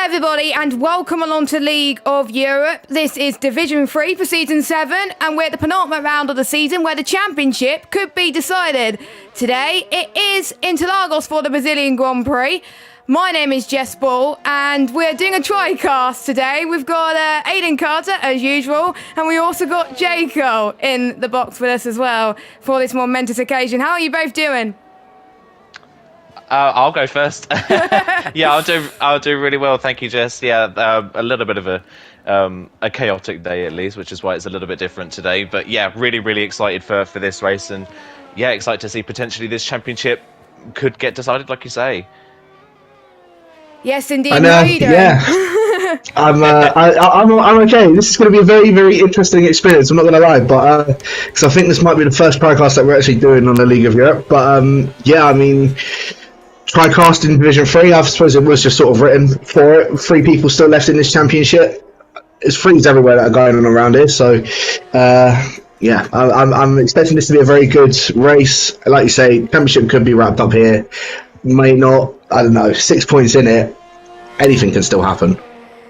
everybody, and welcome along to League of Europe. This is Division 3 for Season 7, and we're at the penultimate round of the season where the championship could be decided. Today, it is Interlagos for the Brazilian Grand Prix. My name is Jess Ball, and we're doing a TriCast today. We've got Aidan Carter, as usual, and we also got Jaco in the box with us as well for this momentous occasion. How are you both doing? I'll go first. Yeah, I'll do really well, thank you, Jess. Yeah, a little bit of a chaotic day at least, which is why it's a little bit different today. But yeah, really excited for this race, and yeah, excited to see potentially this championship could get decided, like you say. Yes, indeed. How are you doing? Yeah. I'm okay. This is going to be a very interesting experience. I'm not going to lie, but because I think this might be the first TriCast that we're actually doing on the League of Europe. But yeah, I mean, TriCast in Division 3, I suppose it was just sort of written for it. 3 people still left in this championship. There's threes everywhere that are going on around here. So, yeah, I'm expecting this to be a very good race. Like you say, championship could be wrapped up here. May not. I don't know. 6 points in it. Anything can still happen.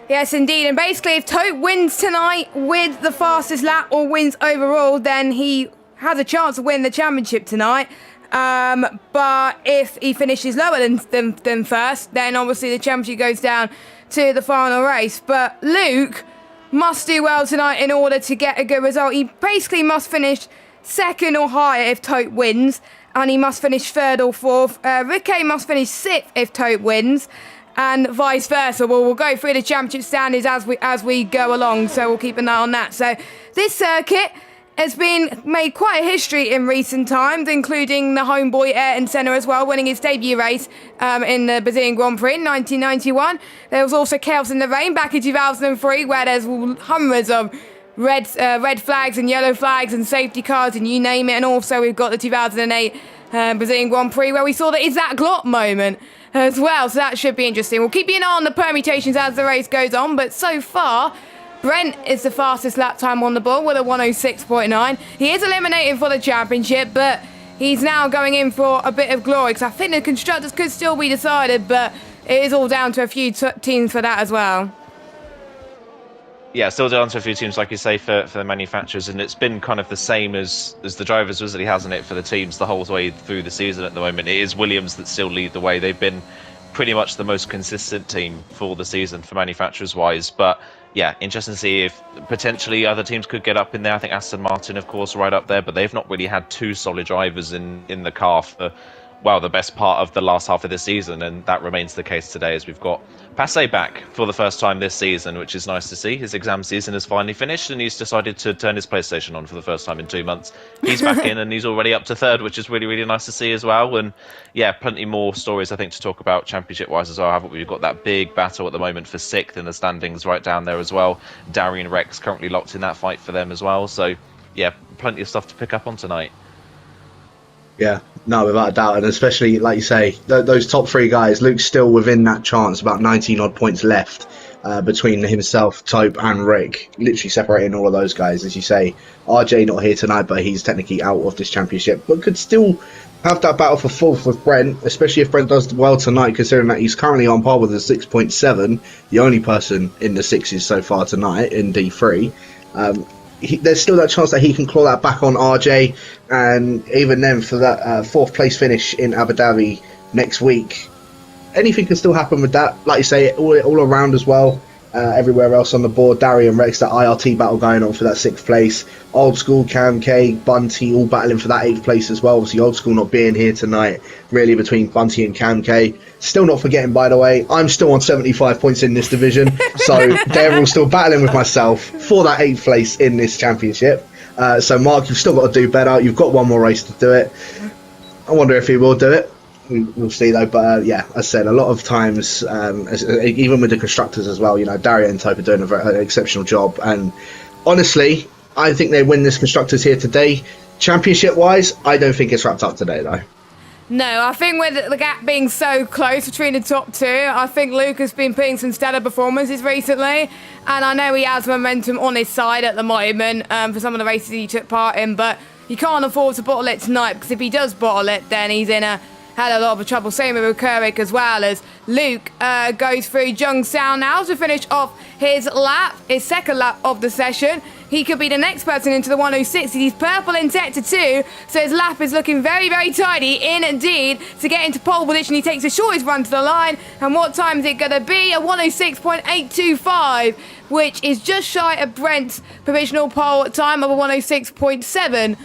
Yes, indeed. And basically, if Tope wins tonight with the fastest lap or wins overall, then he has a chance to win the championship tonight. But if he finishes lower than first, then obviously the championship goes down to the final race. But Luke must do well tonight in order to get a good result. He basically must finish second or higher if Tope wins, and he must finish third or fourth. Ricky must finish 6th if Tope wins, and vice versa. Well, we'll go through the championship standings as we go along, so we'll keep an eye on that. So this circuit has been made quite a history in recent times, including the homeboy Ayrton Senna as well, winning his debut race in the Brazilian Grand Prix in 1991. There was also Chaos in the Rain back in 2003, where there's hundreds of red flags and yellow flags and safety cars and you name it. And also we've got the 2008 Brazilian Grand Prix where we saw the Isaac Glot moment as well. So that should be interesting. We'll keep you an eye on the permutations as the race goes on. But so far, Brent is the fastest lap time on the board with a 106.9. He is eliminated for the championship, but he's now going in for a bit of glory because I think the constructors could still be decided, but it is all down to a few teams for that as well. Yeah, still down to a few teams, like you say, for the manufacturers, and it's been kind of the same as the drivers, really, hasn't it, for the teams the whole way through the season at the moment. It is Williams that still lead the way. They've been pretty much the most consistent team for the season for manufacturers-wise, but yeah, interesting to see if potentially other teams could get up in there. I think Aston Martin, of course, right up there, but they've not really had 2 solid drivers in the car for, well, the best part of the last half of the season, and that remains the case today as we've got Passe back for the first time this season, which is nice to see. His exam season has finally finished and he's decided to turn his PlayStation on for the first time in 2 months. He's back in and he's already up to 3rd, which is really nice to see as well. And yeah, plenty more stories I think to talk about championship wise as well, haven't we? We've got that big battle at the moment for 6th in the standings right down there as well. Darian Rex currently locked in that fight for them as well. So yeah, plenty of stuff to pick up on tonight. Yeah, no, without a doubt, and especially, like you say, those top 3 guys, Luke's still within that chance, about 19 odd points left between himself, Tope and Rick, literally separating all of those guys. As you say, RJ not here tonight, but he's technically out of this championship, but could still have that battle for 4th with Brent, especially if Brent does well tonight, considering that he's currently on par with a 6.7, the only person in the 6s so far tonight in D3. There's still that chance that he can claw that back on RJ, and even then for that 4th place finish in Abu Dhabi next week, anything can still happen with that. Like you say, all around as well, everywhere else on the board, Darian Rex, that IRT battle going on for that 6th place. Old School, Cam K, Bunty all battling for that 8th place as well. Obviously Old School not being here tonight, really between Bunty and Cam K. Still not forgetting, by the way, I'm still on 75 points in this division, so they're all still battling with myself for that 8th place in this championship. So Mark, you've still got to do better. You've got one more race to do it. I wonder if he will do it. We'll see though, but yeah, as I said, a lot of times, even with the constructors as well, you know, Darian and Tope are doing an exceptional job, and honestly, I think they win this constructors here today. Championship wise, I don't think it's wrapped up today though. No, I think with the gap being so close between the top 2, I think Luke has been putting some stellar performances recently, and I know he has momentum on his side at the moment for some of the races he took part in, but he can't afford to bottle it tonight, because if he does bottle it, then he's in a had a lot of trouble. Same with Kurek as well, as Luke goes through Jung Sao now to finish off his second lap of the session. He could be the next person into the 106. He's purple in Sector 2, so his lap is looking very, very tidy indeed to get into pole position. He takes the shortest run to the line, and what time is it going to be? A 106.825, which is just shy of Brent's provisional pole time of a 106.759.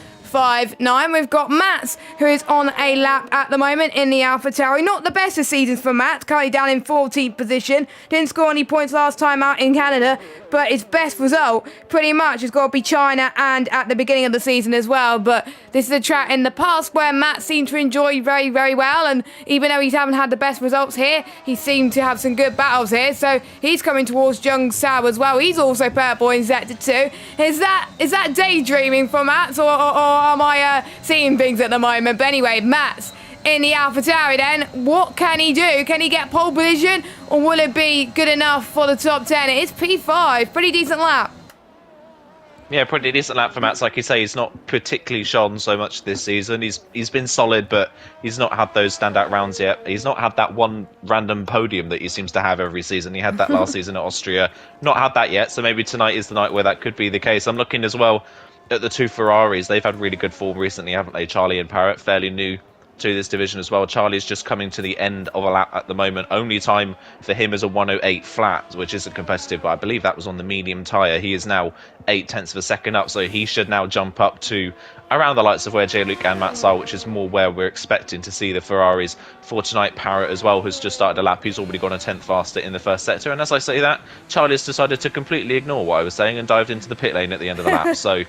We've got Mats, who is on a lap at the moment in the AlphaTauri. Not the best of seasons for Mats, currently down in 14th position. Didn't score any points last time out in Canada, but his best result pretty much has got to be China and at the beginning of the season as well. But this is a track in the past where Matt seemed to enjoy very, very well, and even though he haven't had the best results here, he seemed to have some good battles here. So he's coming towards Jung Sao as well. He's also purple in Sector 2. Is that daydreaming for Matt, or am I seeing things at the moment? But anyway, Matt's in the AlphaTauri then. What can he do? Can he get pole position, or will it be good enough for the top 10? It is P5, pretty decent lap. Yeah, pretty decent lap for Mats. Like you say, he's not particularly shone so much this season. He's been solid, but he's not had those standout rounds yet. He's not had that one random podium that he seems to have every season. He had that last season at Austria. Not had that yet, so maybe tonight is the night where that could be the case. I'm looking as well at the two Ferraris. They've had really good form recently, haven't they? Charlie and Parrott, fairly new to this division as well. Charlie's just coming to the end of a lap at the moment. Only time for him is a 108 flat, which isn't competitive, but I believe that was on the medium tyre. He is now 0.8 of a second up, so he should now jump up to around the likes of where Jean-Luc and Mats are, which is more where we're expecting to see the Ferraris for tonight. Parrott as well, who's just started a lap. He's already gone a 10th faster in the first sector, and as I say that, Charlie's decided to completely ignore what I was saying and dived into the pit lane at the end of the lap. So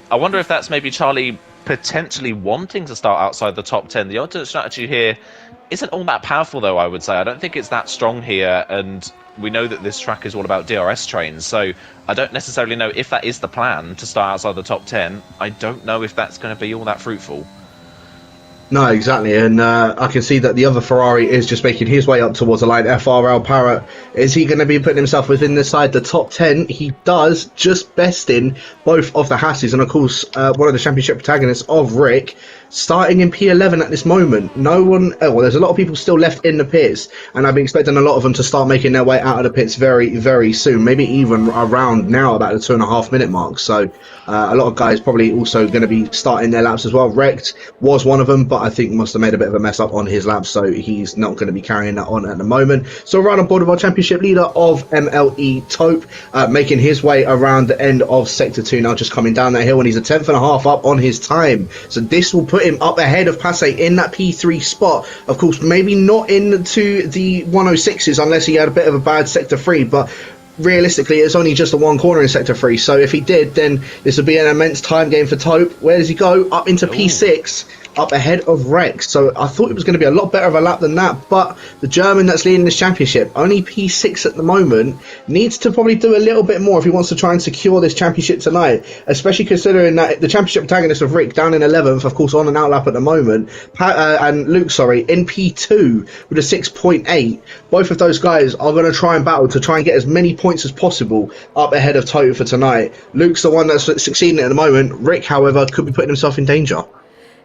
I wonder if that's maybe Charlie potentially wanting to start outside the top 10. The alternate strategy here isn't all that powerful, though, I would say. I don't think it's that strong here, and we know that this track is all about DRS trains, so I don't necessarily know if that is the plan, to start outside the top 10. I don't know if that's going to be all that fruitful. No, exactly, and I can see that the other Ferrari is just making his way up towards the line. FRL Parrott, is he going to be putting himself within the side, the top 10? He does, just besting both of the Hasses, and of course, one of the championship protagonists of Rick, starting in P11 at this moment. No one, well, there's a lot of people still left in the pits, and I've been expecting a lot of them to start making their way out of the pits very, very soon, maybe even around now, about the 2.5 minute mark. So a lot of guys probably also going to be starting their laps as well. Wrecked was one of them, but I think must have made a bit of a mess up on his lap, so he's not going to be carrying that on at the moment. So right on board with our championship leader of MLE Tope, making his way around the end of Sector 2 now, just coming down that hill, and he's a 10.5 up on his time. So this will put him up ahead of Passe in that P3 spot. Of course, maybe not into the 106s unless he had a bit of a bad Sector 3, but realistically it's only just a one corner in Sector 3, so if he did, then this would be an immense time game for Tope. Where does he go? Up into P6, up ahead of Rex. So I thought it was going to be a lot better of a lap than that, but the German that's leading this championship, only P6 at the moment, needs to probably do a little bit more if he wants to try and secure this championship tonight, especially considering that the championship protagonist of Rick down in 11th, of course on an outlap at the moment, and Luke, in P2 with a 6.8. Both of those guys are going to try and battle to try and get as many points as possible up ahead of Tope for tonight. Luke's the one that's succeeding at the moment. Rick, however, could be putting himself in danger.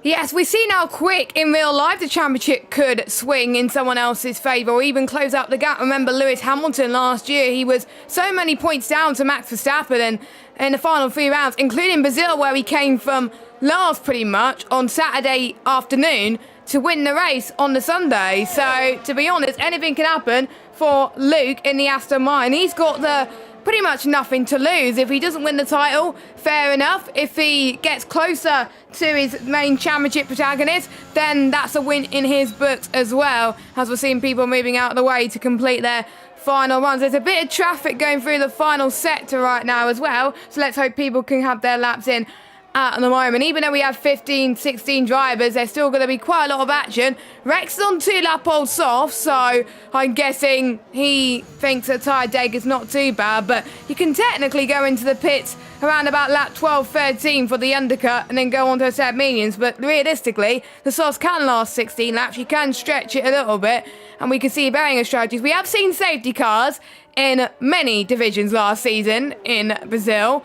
Yes, we see how quick in real life the championship could swing in someone else's favour or even close up the gap. Remember Lewis Hamilton last year, he was so many points down to Max Verstappen and in the final 3 rounds, including Brazil, where he came from last pretty much on Saturday afternoon to win the race on the Sunday. So, to be honest, anything can happen for Luke in the Aston Martin. He's got the pretty much nothing to lose. If he doesn't win the title, fair enough. If he gets closer to his main championship protagonist, then that's a win in his books as well, as we're seeing people moving out of the way to complete their final runs. There's a bit of traffic going through the final sector right now as well, so let's hope people can have their laps in at the moment. Even though we have 15, 16 drivers, there's still going to be quite a lot of action. Rex is on 2-lap-old soft, so I'm guessing he thinks a tyre deg is not too bad, but you can technically go into the pits around about lap 12, 13 for the undercut and then go on to a set of mediums, but realistically, the softs can last 16 laps. You can stretch it a little bit, and we can see varying strategies. We have seen safety cars in many divisions last season in Brazil,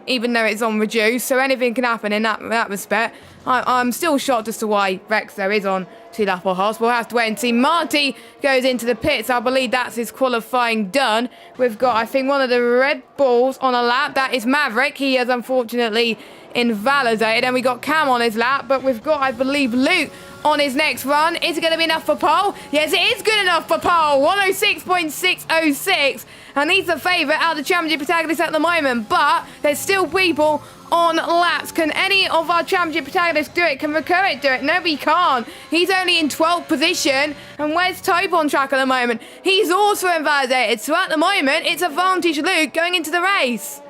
even though it's on reduced, so anything can happen in that respect. I'm still shocked as to why Rex though is on 2 lap or half. We'll have to wait and see. Marty goes into the pits. I believe that's his qualifying done. We've got, I think, one of the Red Bulls on a lap. That is Maverick. He is unfortunately invalidated. And we got Cam on his lap, but we've got, I believe, Luke on his next run. Is it going to be enough for pole? Yes, it is good enough for pole. 106.606. And he's the favourite out of the championship protagonists at the moment. But there's still people on laps. Can any of our championship protagonists do it? Can Recurrent do it? No, he can't. He's only in 12th position. And where's Tope on track at the moment? He's also invalidated. So at the moment, it's advantage Luke going into the race.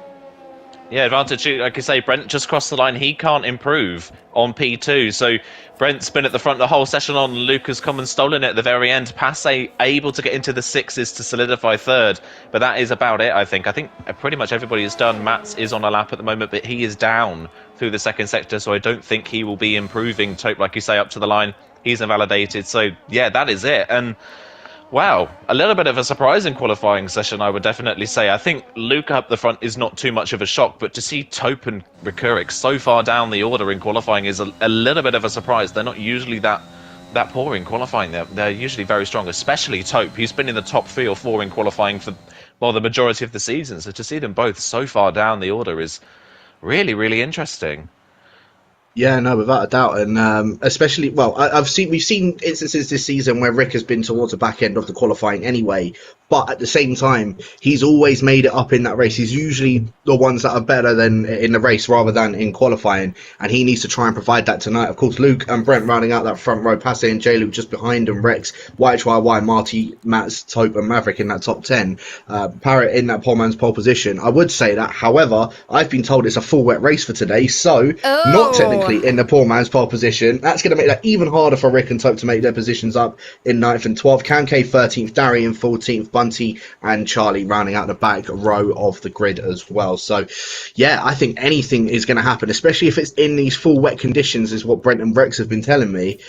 Yeah, advantage, like I say, Brent just crossed the line. He can't improve on P2. So Brent's been at the front the whole session on. Luke has come and stolen it at the very end. Passe able to get into the 6s to solidify 3rd. But that is about it, I think. I think pretty much everybody is done. Mats is on a lap at the moment, but he is down through the 2nd sector. So I don't think he will be improving. Tope, like you say, up to the line. He's invalidated. So, yeah, that is it. And wow, a little bit of a surprising qualifying session, I would definitely say. I think Luke up the front is not too much of a shock, but to see Tope and Recuric so far down the order in qualifying is a little bit of a surprise. They're not usually that poor in qualifying. They're usually very strong, especially Tope. He's been in the top 3 or 4 in qualifying for, well, the majority of the season. So to see them both so far down the order is really, really interesting. Yeah, no, without a doubt, and especially, well, we've seen instances this season where Rick has been towards the back end of the qualifying anyway, but at the same time, he's always made it up in that race. He's usually the ones that are better than in the race rather than in qualifying, and he needs to try and provide that tonight. Of course, Luke and Brent rounding out that front row, Passe and J-Luke just behind them, Rex, YHYY, Marty, Mats, Tope and Maverick in that top 10, Parrot in that poleman's pole position. I would say that, however, I've been told it's a full wet race for today, so not technically in the poor man's pole position. That's going to make that even harder for Rick and Tope to make their positions up in 9th and 12th. Cam K 13th, Darian 14th, Bunty and Charlie rounding out the back row of the grid as well. So, yeah, I think anything is going to happen, especially if it's in these full wet conditions, is what Brent and Rex have been telling me.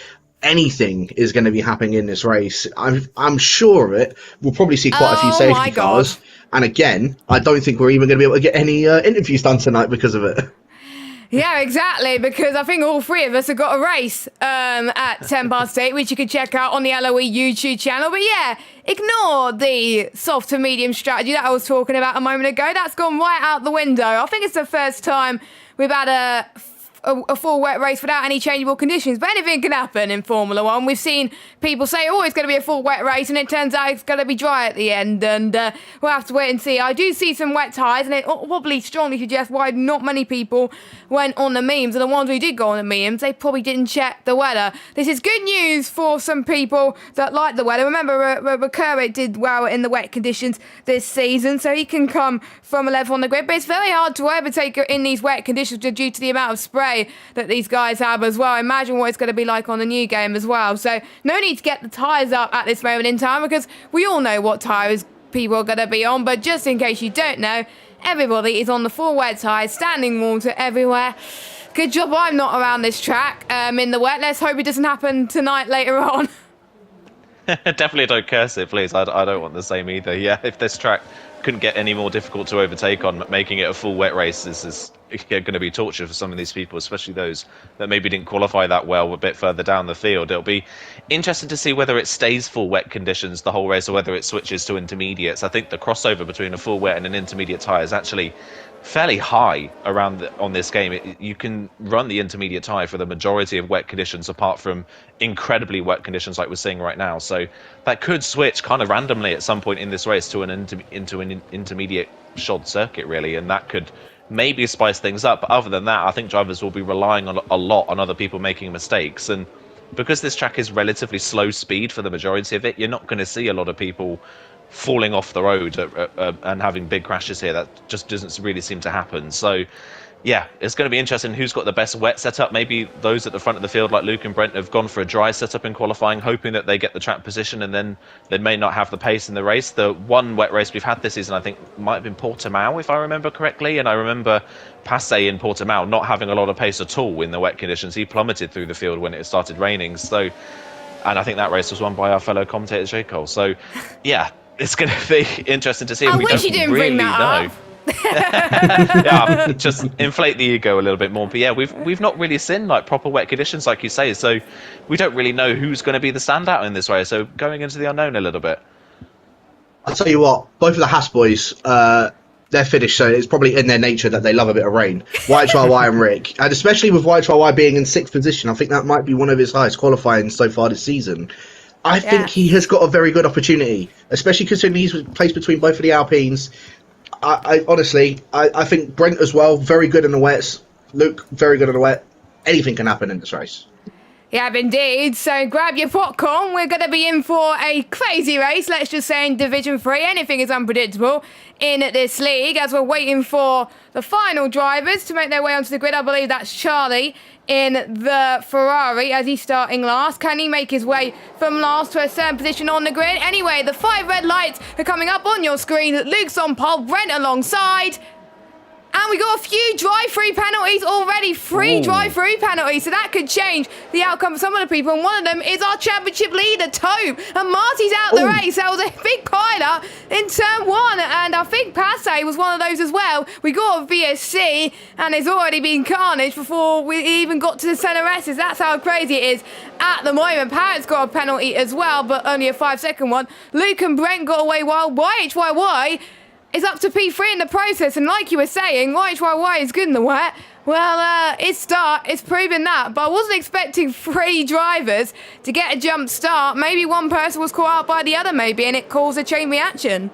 Anything is going to be happening in this race. I'm sure of it. We'll probably see quite a few safety cars. And again, I don't think we're even going to be able to get any interviews done tonight because of it. Yeah, exactly, because I think all 3 of us have got a race at 8:10, which you can check out on the LOE YouTube channel. But yeah, ignore the soft to medium strategy that I was talking about a moment ago. That's gone right out the window. I think it's the first time we've had a full wet race without any changeable conditions, but anything can happen in Formula 1. We've seen people say, oh, it's going to be a full wet race, and it turns out it's going to be dry at the end, and we'll have to wait and see. I do see some wet tyres, and it probably strongly suggests why not many people went on the memes, and the ones who did go on the memes, they probably didn't check the weather. This is good news for some people that like the weather. Remember, Recurrent did well in the wet conditions this season, so he can come from 11th on the grid, but it's very hard to overtake in these wet conditions due to the amount of spray that these guys have as well. Imagine what it's going to be like on the new game as well. So no need to get the tyres up at this moment in time, because we all know what tyres people are going to be on. But just in case you don't know, everybody is on the full wet tyres, standing water everywhere. Good job I'm not around this track in the wet. Let's hope it doesn't happen tonight later on. Definitely don't curse it, please. I don't want the same either. Yeah, if this track couldn't get any more difficult to overtake on, making it a full wet race is going to be torture for some of these people, especially those that maybe didn't qualify that well a bit further down the field. It'll be interesting to see whether it stays full wet conditions the whole race or whether it switches to intermediates. I think the crossover between a full wet and an intermediate tyre is actually fairly high on this game. You can run the intermediate tyre for the majority of wet conditions, apart from incredibly wet conditions like we're seeing right now. So that could switch kind of randomly at some point in this race to into an intermediate shod circuit, really, and that could maybe spice things up. But other than that, I think drivers will be relying on a lot on other people making mistakes, and because this track is relatively slow speed for the majority of it, you're not going to see a lot of people falling off the road and having big crashes here. That just doesn't really seem to happen. So yeah, it's going to be interesting who's got the best wet setup. Maybe those at the front of the field like Luke and Brent have gone for a dry setup in qualifying, hoping that they get the track position, and then they may not have the pace in the race. The one wet race we've had this season, I think, might have been Portimao, if I remember correctly, and I remember Passe in Portimao not having a lot of pace at all in the wet conditions. He plummeted through the field when it started raining. So, and I think that race was won by our fellow commentator J. Cole. So yeah, It's going to be interesting to see. I We wish don't you didn't really bring that know. up. Yeah, just inflate the ego a little bit more. But yeah, we've not really seen like proper wet conditions, like you say. So we don't really know who's going to be the standout in this race. So going into the unknown a little bit. I'll tell you what, both of the Haas boys, they're finished, so it's probably in their nature that they love a bit of rain. YHYY and Rick, and especially with YHYY being in 6th position, I think that might be one of his highest qualifying so far this season. I think he has got a very good opportunity, especially considering he's placed between both of the Alpines. I honestly think Brent as well, very good in the wets. Luke, very good in the wet. Anything can happen in this race. Yeah, indeed. So grab your popcorn. We're going to be in for a crazy race, let's just say, in Division 3. Anything is unpredictable in this league as we're waiting for the final drivers to make their way onto the grid. I believe that's Charlie in the Ferrari as he's starting last. Can he make his way from last to a certain position on the grid? Anyway, the 5 red lights are coming up on your screen. Luke's on pole, Brent alongside. And we got a few drive-through penalties already. 3 drive-through penalties. So that could change the outcome for some of the people. And one of them is our championship leader, Tobe. And Marty's out the race. That was a big pileup in turn 1. And I think Passe was one of those as well. We got a VSC. And there's already been carnage before we even got to the centre S's. That's how crazy it is at the moment. Parrott's got a penalty as well, but only a 5-second one. Luke and Brent got away while YHYY is up to P3 in the process, and like you were saying, YHYY is good in the wet. Well, it's proven that, but I wasn't expecting 3 drivers to get a jump start. Maybe one person was caught out by the other, maybe, and it caused a chain reaction.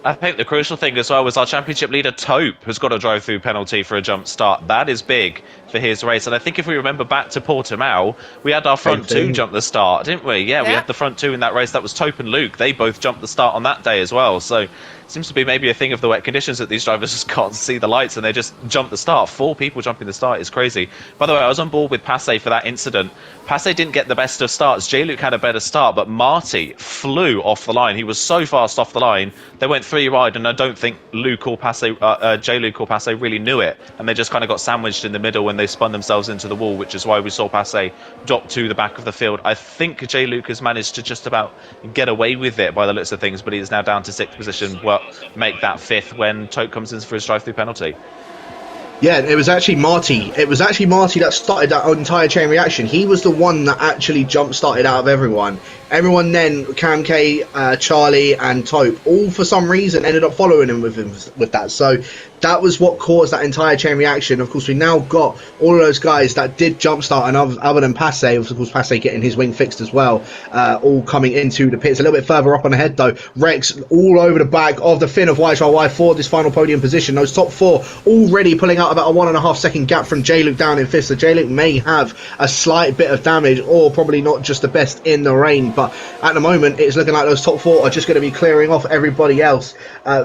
I think the crucial thing as well was our championship leader, Tope, has got a drive-through penalty for a jump start. That is big for his race. And I think if we remember back to Portimao, we had our front 2 jump the start, didn't we? Yeah, we had the front 2 in that race. That was Tope and Luke. They both jumped the start on that day as well. So it seems to be maybe a thing of the wet conditions that these drivers just can't see the lights and they just jump the start. 4 people jumping the start is crazy. By the way, I was on board with Passe for that incident. Passe didn't get the best of starts. J-Luke had a better start, but Marty flew off the line. He was so fast off the line. They went 3 wide, and I don't think Luke or Passe, J-Luke or Passe really knew it. And they just kind of got sandwiched in the middle when they spun themselves into the wall, which is why we saw Passe drop to the back of the field. I think J-Luke has managed to just about get away with it by the looks of things, but he is now down to 6th position. Well, make that 5th when Tope comes in for his drive-through penalty. Yeah, it was actually Marty. It was actually Marty that started that entire chain reaction. He was the one that actually jump-started out of everyone. Everyone then, Cam K, Charlie and Tope, all for some reason ended up following him with that. So that was what caused that entire chain reaction. Of course, we now got all of those guys that did jumpstart, and other than Passe, of course, Passe getting his wing fixed as well, all coming into the pits. A little bit further up on the head, though, Rex all over the back of the fin of YHYY for this final podium position. Those top 4 already pulling out about a 1.5 second gap from J-Luke down in 5th. So J-Luke may have a slight bit of damage, or probably not just the best in the rain. But at the moment, it's looking like those top 4 are just going to be clearing off everybody else.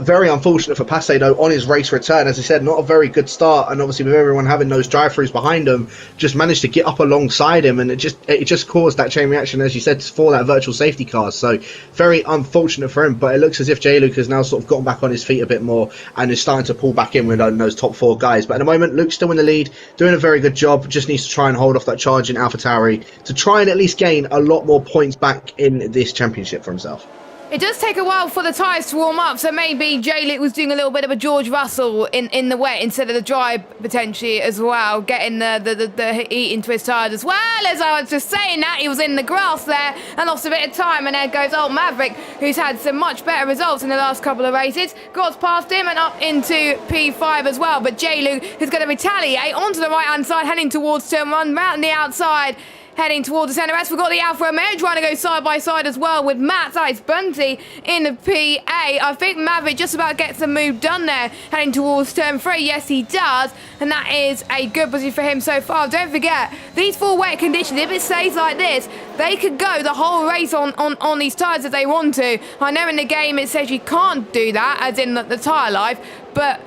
Very unfortunate for Passe, though, on his race return. As I said, not a very good start, and obviously with everyone having those drive-throughs behind him, just managed to get up alongside him, and it just caused that chain reaction, as you said, for that virtual safety car. So very unfortunate for him, but it looks as if J-Luke has now sort of gotten back on his feet a bit more and is starting to pull back in with those top 4 guys. But at the moment, Luke's still in the lead, doing a very good job. Just needs to try and hold off that charge in AlphaTauri to try and at least gain a lot more points back in this championship for himself. It does take a while for the tyres to warm up, so maybe J-Luke was doing a little bit of a George Russell in the wet instead of the dry, potentially, as well, getting the heat into his tyres as well. As I was just saying that, he was in the grass there and lost a bit of time, and there goes old Maverick, who's had some much better results in the last couple of races. Got past him and up into P5 as well, but J-Luke is going to retaliate onto the right-hand side, heading towards turn 1, round the outside, heading towards the centre S. We've got the Alfa Romeo trying to go side by side as well with Matt. That is Bunty in the PA. I think Maverick just about gets the move done there, heading towards turn 3. Yes, he does. And that is a good position for him so far. Don't forget, these 4 wet conditions, if it stays like this, they could go the whole race on these tyres if they want to. I know in the game it says you can't do that, as in the tyre life, but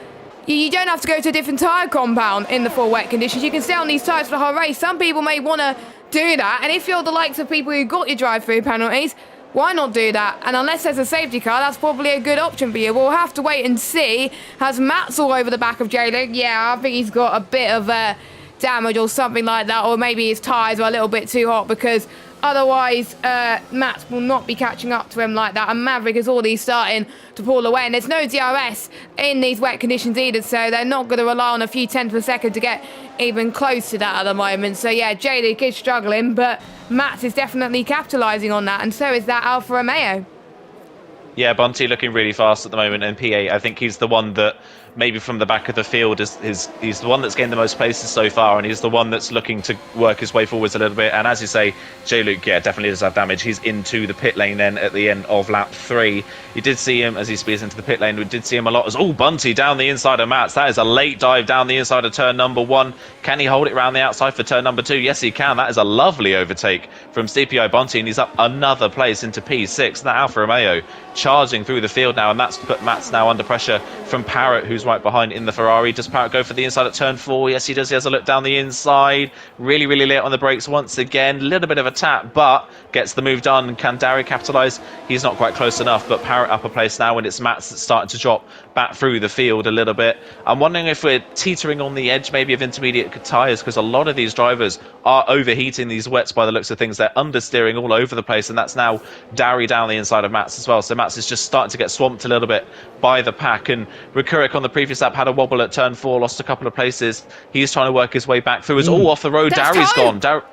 you don't have to go to a different tyre compound in the 4 wet conditions. You can stay on these tyres for the whole race. Some people may want to do that, and if you're the likes of people who got your drive-through penalties, why not do that? And unless there's a safety car, that's probably a good option for you. We'll have to wait and see. Has Matt's all over the back of J-Luke? Yeah, I think he's got a bit of damage or something like that, or maybe his tyres are a little bit too hot, because Otherwise, Matt will not be catching up to him like that. And Maverick is already starting to pull away. And there's no DRS in these wet conditions either, so they're not going to rely on a few tenths per second to get even close to that at the moment. So yeah, J-Luke is struggling, but Matt is definitely capitalising on that, and so is that Alfa Romeo. Yeah, Bunty looking really fast at the moment, and PA, I think he's the one that maybe from the back of the field he's the one that's gained the most places so far, and he's the one that's looking to work his way forwards a little bit. And as you say, J-Luke, yeah, definitely does have damage. He's into the pit lane then at the end of lap 3. You did see him as he speeds into the pit lane. We did see him a lot as, Bunty down the inside of Mats. That is a late dive down the inside of turn number 1. Can he hold it around the outside for turn number 2? Yes, he can. That is a lovely overtake from CPI Bunty, and he's up another place into P6. That Alfa Romeo charging through the field now, and that's put Mats now under pressure from Parrott, who's right behind in the Ferrari. Does Parrott go for the inside at turn 4? Yes, he does. He has a look down the inside. Really, really late on the brakes once again. A little bit of a tap, but gets the move done. Can Dari capitalise? He's not quite close enough, but Parrott up a place now, and it's Mats that's starting to drop back through the field a little bit. I'm wondering if we're teetering on the edge maybe of intermediate tyres, because a lot of these drivers are overheating these wets by the looks of things. They're understeering all over the place, and that's now Dari down the inside of Mats as well. So Mats is just starting to get swamped a little bit by the pack, and Rikurik on the previous lap had a wobble at turn 4, lost a couple of places. He's trying to work his way back through. It's all off the road. That's Dari's Toad. gone.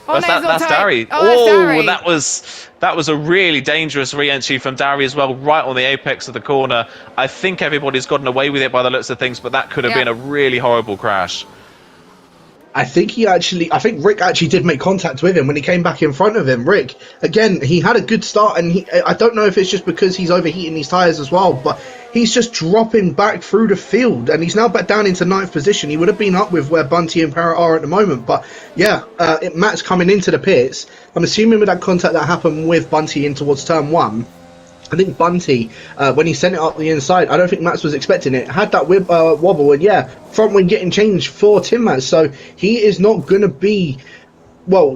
Oh, That's Dari. That was a really dangerous re-entry from Dari as well, right on the apex of the corner. I think everybody's gotten away with it by the looks of things, but that could have been a really horrible crash. I think Rick actually did make contact with him when he came back in front of him. Rick, again, he had a good start, and I don't know if it's just because he's overheating these tyres as well, but he's just dropping back through the field, and he's now back down into 9th position. He would have been up with where Bunty and Parrott are at the moment, but yeah, Matt's coming into the pits. I'm assuming with that contact that happened with Bunty in towards turn 1, I think Bunty, when he sent it up the inside, I don't think Mats was expecting it. Had that wobble, and yeah, front wing getting changed for Tim Mats. So he is not going to be,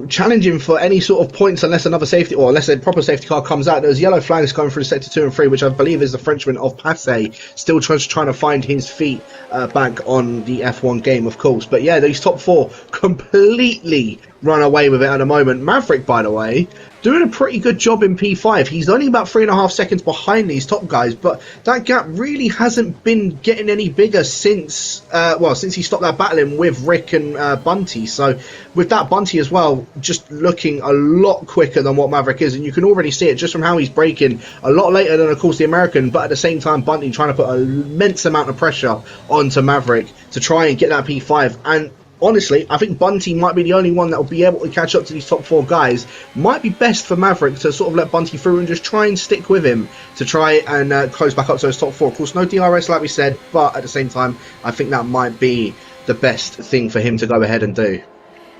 challenging for any sort of points unless another safety, or unless a proper safety car comes out. There's yellow flags going through sector 2 and 3, which I believe is the Frenchman of Passé, still trying to find his feet back on the F1 game, of course. But yeah, these top 4 completely run away with it at the moment. Maverick, by the way, doing a pretty good job in P5. He's only about 3.5 seconds behind these top guys, but that gap really hasn't been getting any bigger since he stopped that battling with Rick and Bunty. So with that, Bunty as well, just looking a lot quicker than what Maverick is, and you can already see it just from how he's braking a lot later than, of course, the American, but at the same time, Bunty trying to put an immense amount of pressure onto Maverick to try and get that P5. And honestly, I think Bunty might be the only one that will be able to catch up to these top 4 guys. Might be best for Maverick to sort of let Bunty through and just try and stick with him to try and close back up to those top 4. Of course, no DRS like we said, but at the same time, I think that might be the best thing for him to go ahead and do.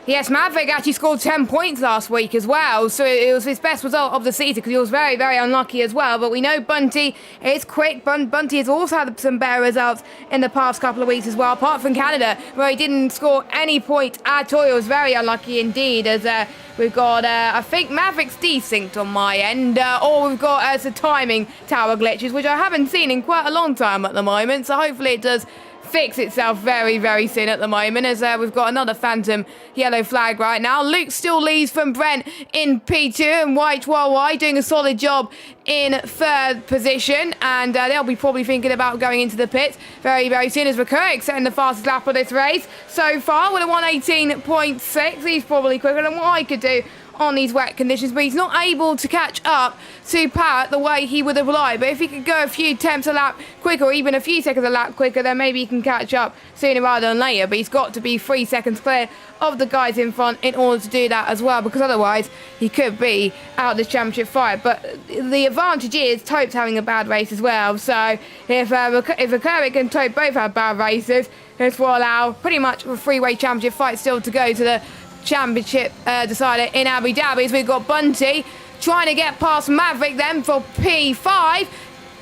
Yes, Maverick actually scored 10 points last week as well, so it was his best result of the season because he was very, very unlucky as well. But we know Bunty is quick. Bunty has also had some better results in the past couple of weeks as well, apart from Canada, where he didn't score any point at all. He was very unlucky indeed, as we've got, I think, Maverick's desynced on my end, or we've got some timing tower glitches, which I haven't seen in quite a long time at the moment, so hopefully it does fix itself very, very soon at the moment, as we've got another phantom yellow flag right now. Luke still leads from Brent in P2, and White Worldwide doing a solid job in 3rd position, and they'll be probably thinking about going into the pits very, very soon, as Rikurik setting the fastest lap of this race so far with a 1:18.6. He's probably quicker than what I could do on these wet conditions, but he's not able to catch up to Parrott the way he would have liked. But if he could go a few tenths a lap quicker, or even a few seconds a lap quicker, then maybe he can catch up sooner rather than later. But he's got to be 3 seconds clear of the guys in front in order to do that as well, because otherwise he could be out of this championship fight. But the advantage is Tope's having a bad race as well, so if Rikurik and Tope both have bad races, this will allow pretty much a 3-way championship fight still to go to the championship decider in Abu Dhabi, as we've got Bunty trying to get past Maverick then for P5,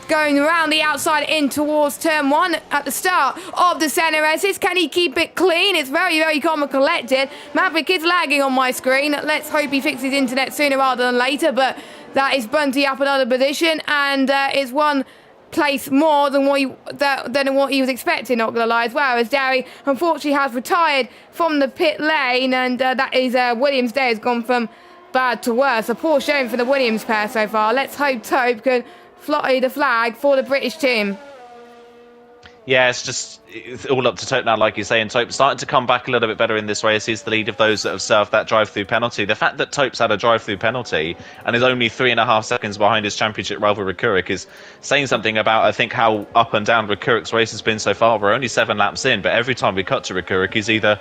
going around the outside in towards turn 1 at the start of the center S's. Can he keep it clean? It's very, very calm and collected. Maverick is lagging on my screen. Let's hope he fixes internet sooner rather than later, but that is Bunty up another position, and is one place more than what he was expecting, not gonna lie, as well, as Dari unfortunately has retired from the pit lane, and that is Williams there has gone from bad to worse. A poor showing for the Williams pair so far. Let's hope Tope can fly the flag for the British team. Yeah, it's all up to Tope now, like you say, and Tope starting to come back a little bit better in this race. He's the lead of those that have served that drive-through penalty. The fact that Tope's had a drive-through penalty and is only 3.5 seconds behind his championship rival Rekurik is saying something about, I think, how up and down Rekurik's race has been so far. We're only 7 laps in, but every time we cut to Rekurik, he's either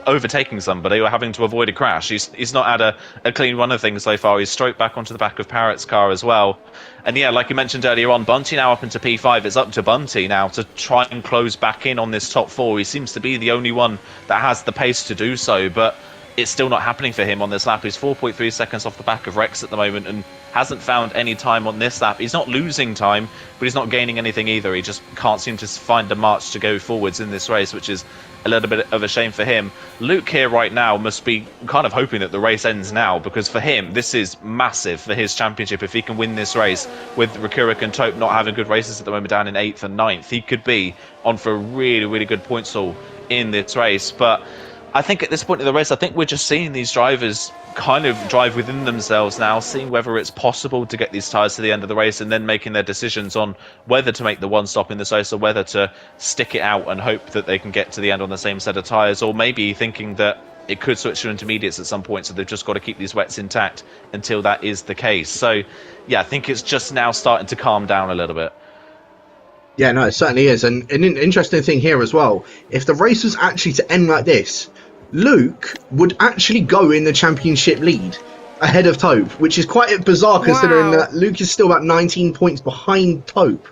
overtaking somebody or having to avoid a crash. He's not had a clean run of things so far. He's stroked back onto the back of Parrott's car as well. And yeah, like you mentioned earlier on, Bunty now up into P5. It's up to Bunty now to try and close back in on this top 4. He seems to be the only one that has the pace to do so, but it's still not happening for him on this lap. He's 4.3 seconds off the back of Rex at the moment and hasn't found any time on this lap. He's not losing time, but he's not gaining anything either. He just can't seem to find a march to go forwards in this race, which is a little bit of a shame for him. Luke here right now must be kind of hoping that the race ends now, because for him, this is massive for his championship. If he can win this race with Rekurik and Tope not having good races at the moment, down in 8th and 9th, he could be on for a really, really good points haul in this race. But I think at this point in the race, I think we're just seeing these drivers kind of drive within themselves now, seeing whether it's possible to get these tyres to the end of the race and then making their decisions on whether to make the one stop in this race or whether to stick it out and hope that they can get to the end on the same set of tyres, or maybe thinking that it could switch to intermediates at some point, so they've just got to keep these wets intact until that is the case. So yeah, I think it's just now starting to calm down a little bit. Yeah, no, it certainly is. And an interesting thing here as well, if the race was actually to end like this, Luke would actually go in the championship lead ahead of Tope, which is quite bizarre considering that Luke is still about 19 points behind Tope.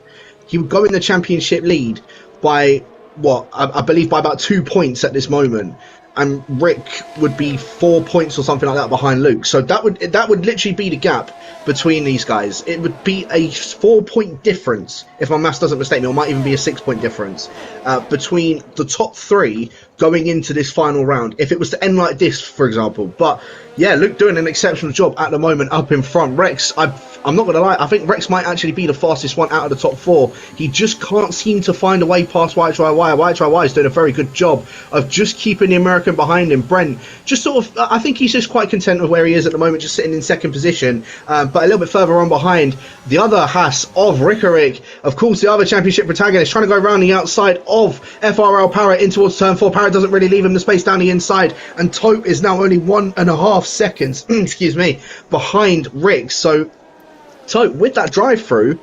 He would go in the championship lead by, what, I believe by about 2 points at this moment. And Rick would be 4 points or something like that behind Luke. So that would literally be the gap between these guys. It would be a 4-point difference, if my maths doesn't mistake me, or might even be a 6-point difference between the top 3 going into this final round, if it was to end like this, for example. But yeah, Luke doing an exceptional job at the moment up in front. Rex, I'm not going to lie, I think Rex might actually be the fastest one out of the top 4. He just can't seem to find a way past YHYY. YHYY is doing a very good job of just keeping the American behind him. Brent, just sort of, I think he's just quite content with where he is at the moment, just sitting in second position, but a little bit further on behind the other Haas of Rekurik, of course, the other championship protagonist, trying to go around the outside of FRL Parrott in towards turn 4. Parrott doesn't really leave him the space down the inside, and Tope is now only 1.5 seconds, excuse me, behind Rick. So Tope, with that drive through,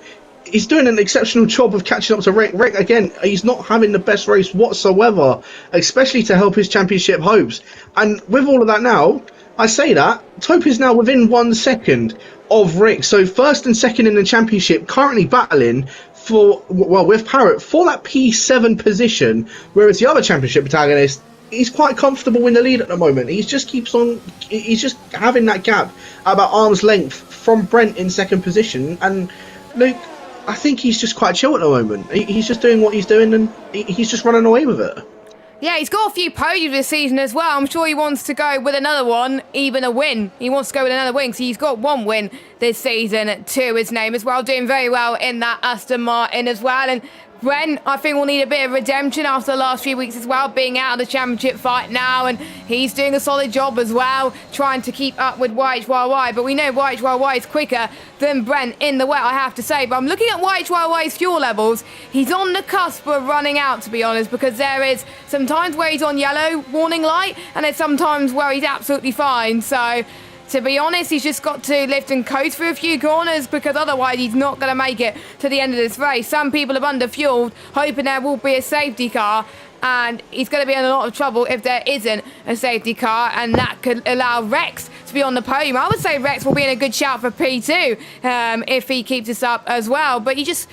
he's doing an exceptional job of catching up to Rick. Rick, again, he's not having the best race whatsoever, especially to help his championship hopes. And with all of that now, I say that, Tope is now within 1 second of Rick. So first and second in the championship, currently battling for, well, with Parrott, for that P7 position, whereas the other championship protagonist, he's quite comfortable in the lead at the moment. He's just having that gap about arm's length from Brent in second position. And Luke, I think he's just quite chill at the moment. He's just doing what he's doing, and he's just running away with it. Yeah, he's got a few podiums this season as well. I'm sure he wants to go with another one, even a win. He wants to go with another win, so he's got 1 win this season to his name as well, doing very well in that Aston Martin as well. And Brent, I think, will need a bit of redemption after the last few weeks as well, being out of the championship fight now, and he's doing a solid job as well, trying to keep up with YHYY, but we know YHYY is quicker than Brent in the wet, I have to say. But I'm looking at YHYY's fuel levels. He's on the cusp of running out, to be honest, because there is some times where he's on yellow warning light, and there's some times where he's absolutely fine. So to be honest, he's just got to lift and coast through a few corners, because otherwise he's not going to make it to the end of this race. Some people have underfueled, hoping there will be a safety car, and he's going to be in a lot of trouble if there isn't a safety car, and that could allow Rex to be on the podium. I would say Rex will be in a good shout for P2 if he keeps this up as well, but they just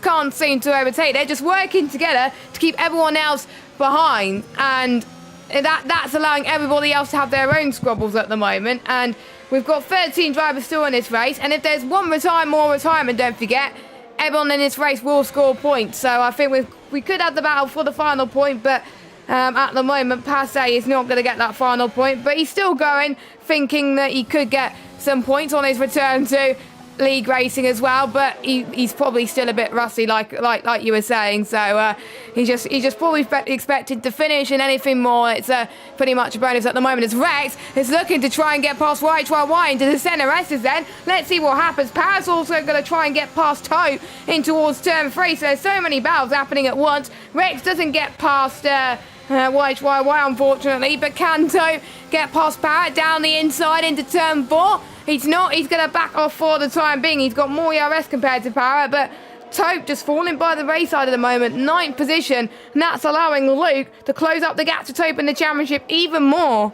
can't seem to overtake. They're just working together to keep everyone else behind, and that's allowing everybody else to have their own squabbles at the moment. And we've got 13 drivers still in this race, and if there's one more retirement, don't forget, everyone in this race will score points. So I think we could have the battle for the final point, but at the moment Passe is not going to get that final point, but he's still going, thinking that he could get some points on his return to league racing as well, but he's probably still a bit rusty, like you were saying. So he's just probably expected to finish, and anything more, it's pretty much a bonus at the moment. As Rex is looking to try and get past YHYY into the centre S's then. Let's see what happens. Parrot's also going to try and get past Toe in towards turn 3, so there's so many battles happening at once. Rex doesn't get past YHYY, unfortunately, but can Toe get past Parrot down the inside into turn 4? He's not. He's going to back off for the time being. He's got more ERS compared to Parrot, but Tope just falling by the wayside at the moment. 9th position, and that's allowing Luke to close up the gap to Tope in the championship even more.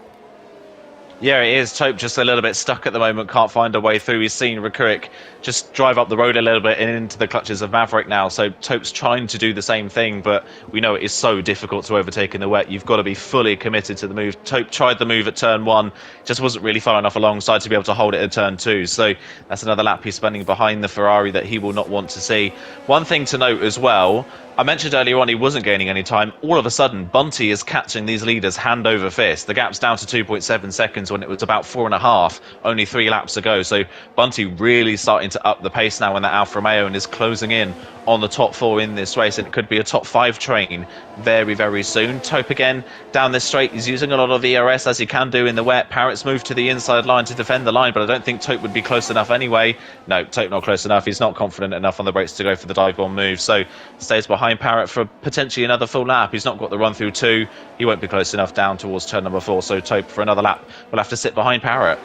Yeah, it is. Tope just a little bit stuck at the moment, can't find a way through. He's seen Rakurik just drive up the road a little bit and into the clutches of Maverick now. So Tope's trying to do the same thing, but we know it is so difficult to overtake in the wet. You've got to be fully committed to the move. Tope tried the move at turn 1, just wasn't really far enough alongside to be able to hold it at turn 2. So that's another lap he's spending behind the Ferrari that he will not want to see. One thing to note as well, I mentioned earlier on he wasn't gaining any time. All of a sudden, Bunty is catching these leaders hand over fist. The gap's down to 2.7 seconds when it was about 4.5, only 3 laps ago. So Bunty really starting to up the pace now in that Alfa Romeo and is closing in on the top 4 in this race. And it could be a top 5 train very, very soon. Tope again down this straight. He's using a lot of ERS as he can do in the wet. Parrot's moved to the inside line to defend the line, but I don't think Tope would be close enough anyway. No, Tope not close enough. He's not confident enough on the brakes to go for the dive bomb move. So stays behind Parrot for potentially another full lap. He's not got the run through 2. He won't be close enough down towards turn number 4. So Tope for another lap will have to sit behind Parrot.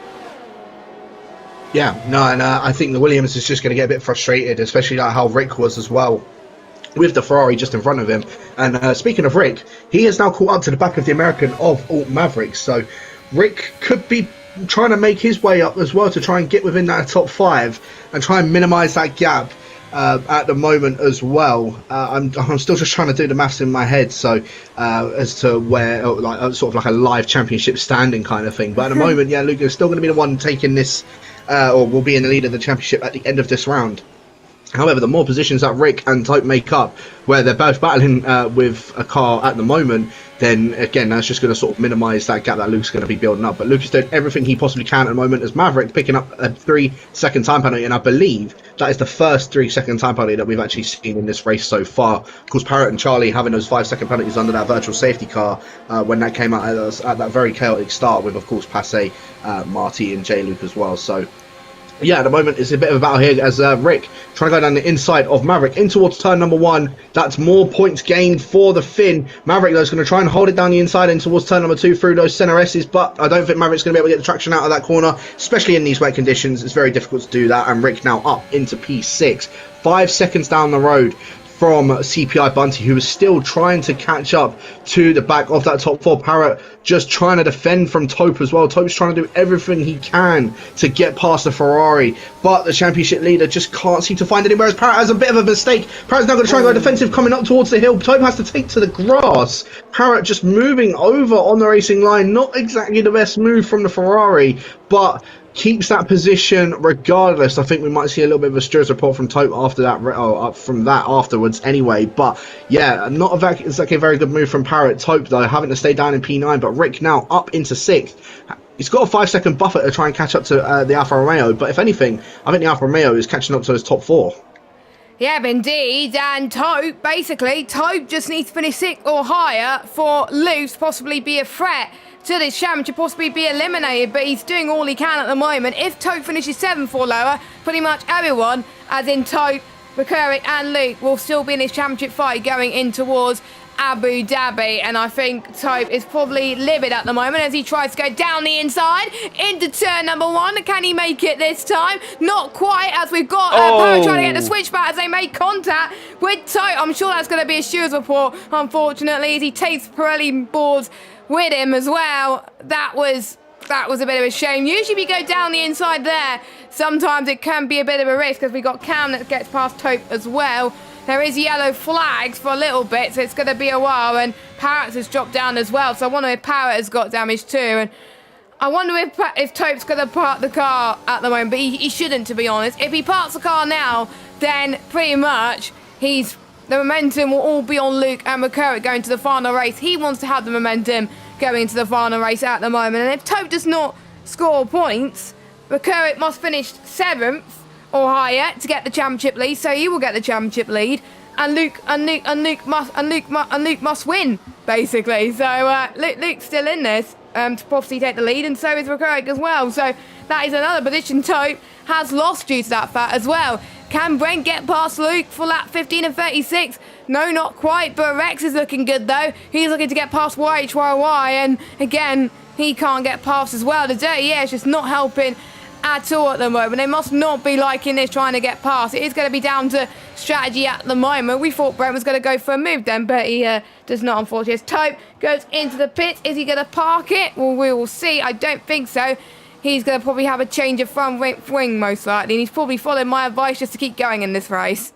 Yeah, no, and I think the Williams is just going to get a bit frustrated, especially like how Rick was as well, with the Ferrari just in front of him. And speaking of Rick, he is now caught up to the back of the American of Alt Mavericks. So Rick could be trying to make his way up as well to try and get within that top 5 and try and minimise that gap at the moment as well. I'm still just trying to do the maths in my head, so as to where like sort of like a live championship standing kind of thing. But at the moment, yeah, Luke is still going to be the one taking this, or will be in the lead of the championship at the end of this round. However, the more positions that Rick and Tope make up, where they're both battling with a car at the moment, then again, that's just going to sort of minimise that gap that Luke's going to be building up. But Luke is doing everything he possibly can at the moment as Maverick picking up a 3-second time penalty, and I believe that is the first 3-second time penalty that we've actually seen in this race so far. Of course, Parrot and Charlie having those 5-second penalties under that virtual safety car when that came out at that very chaotic start with, of course, Passe, Marty and J-Luke as well. So yeah, at the moment it's a bit of a battle here as Rick trying to go down the inside of Maverick in towards turn number 1. That's more points gained for the Finn. Maverick though is going to try and hold it down the inside in towards turn number 2 through those center S's, but I don't think Maverick's going to be able to get the traction out of that corner, especially in these wet conditions. It's very difficult to do that, and Rick now up into P6, 5 seconds down the road from CPI Bunty, who is still trying to catch up to the back of that top 4. Parrot just trying to defend from Tope as well. Tope's trying to do everything he can to get past the Ferrari, but the championship leader just can't seem to find anywhere, as Parrot has a bit of a mistake. Parrot's now going to try and go defensive coming up towards the hill. Tope has to take to the grass. Parrot just moving over on the racing line. Not exactly the best move from the Ferrari, but keeps that position regardless. I think we might see a little bit of a steers report from Tope after that, from that afterwards anyway. But yeah, not exactly a very good move from Parrot. Tope though having to stay down in P9, but Rick now up into 6th. He's got a 5-second buffer to try and catch up to the Alfa Romeo, but if anything, I think the Alfa Romeo is catching up to his top 4. Yeah, indeed, and Tope just needs to finish 6th or higher for Luke to possibly be a threat to this championship, possibly be eliminated, but he's doing all he can at the moment. If Tope finishes 7th or lower, pretty much everyone, as in Tope, Rakurik and Luke, will still be in this championship fight going in towards Abu Dhabi, and I think Tope is probably livid at the moment as he tries to go down the inside into turn number 1. Can he make it this time? Not quite, as we've got Parrot trying to get the switchback as they make contact with Tope. I'm sure that's going to be a steers report, unfortunately, as he takes Pirelli boards with him as well. That was a bit of a shame. Usually we go down the inside there. Sometimes it can be a bit of a risk, because we got Cam that gets past Tope as well. There is yellow flags for a little bit, so it's going to be a while, and Parrot has dropped down as well, so I wonder if Parrot has got damage too, and I wonder if Tope's going to park the car at the moment, but he shouldn't, to be honest. If he parks the car now, then pretty much the momentum will all be on Luke and Rakurik going to the final race. He wants to have the momentum going into the final race at the moment, and if Tope does not score points, Rakurik must finish 7th or higher to get the championship lead, so he will get the championship lead. And Luke must win, basically. So Luke's still in this to possibly take the lead, and so is Recurrick as well. So that is another position Tope has lost due to that fact as well. Can Brent get past Luke for lap 15 and 36? No, not quite, but Rex is looking good though. He's looking to get past YHYY, and again, he can't get past as well. The Dirty Air is just not helping at all at the moment. They must not be liking this, trying to get past. It is going to be down to strategy at the moment. We thought Brent was going to go for a move then, but he does not, unfortunately. As Tope goes into the pit, is he going to park it? Well, we will see. I don't think so. He's going to probably have a change of front wing, most likely, and he's probably following my advice just to keep going in this race.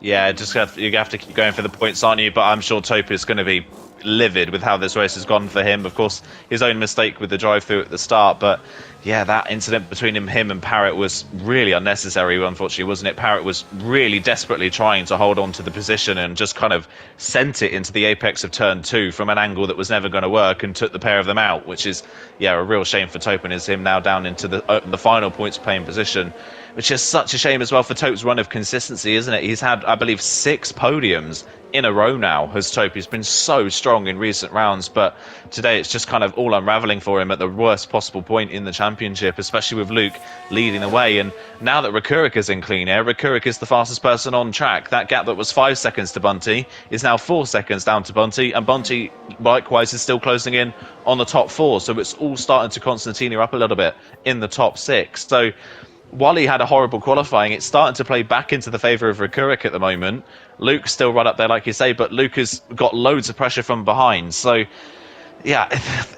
Yeah, you have to keep going for the points, aren't you? But I'm sure Tope is going to be livid with how this race has gone for him. Of course, his own mistake with the drive-through at the start, but yeah, that incident between him and Parrott was really unnecessary, unfortunately, wasn't it? Parrott was really desperately trying to hold on to the position and just kind of sent it into the apex of turn 2 from an angle that was never going to work and took the pair of them out, which is, yeah, a real shame for Tope, and is him now down into the final points playing position, which is such a shame as well for Tope's run of consistency, isn't it? He's had, I believe, 6 podiums in a row now, has Tope. He's been so strong in recent rounds, but today it's just kind of all unravelling for him at the worst possible point in the championship, especially with Luke leading the way. And now that Recurrick is in clean air, Recurrick is the fastest person on track. That gap that was 5 seconds to Bunty is now 4 seconds down to Bunty, and Bunty likewise is still closing in on the top 4, so it's all starting to Constantina up a little bit in the top 6. So while he had a horrible qualifying, it's starting to play back into the favour of Recurrick at the moment. Luke's still right up there, like you say, but Luke has got loads of pressure from behind. So, yeah,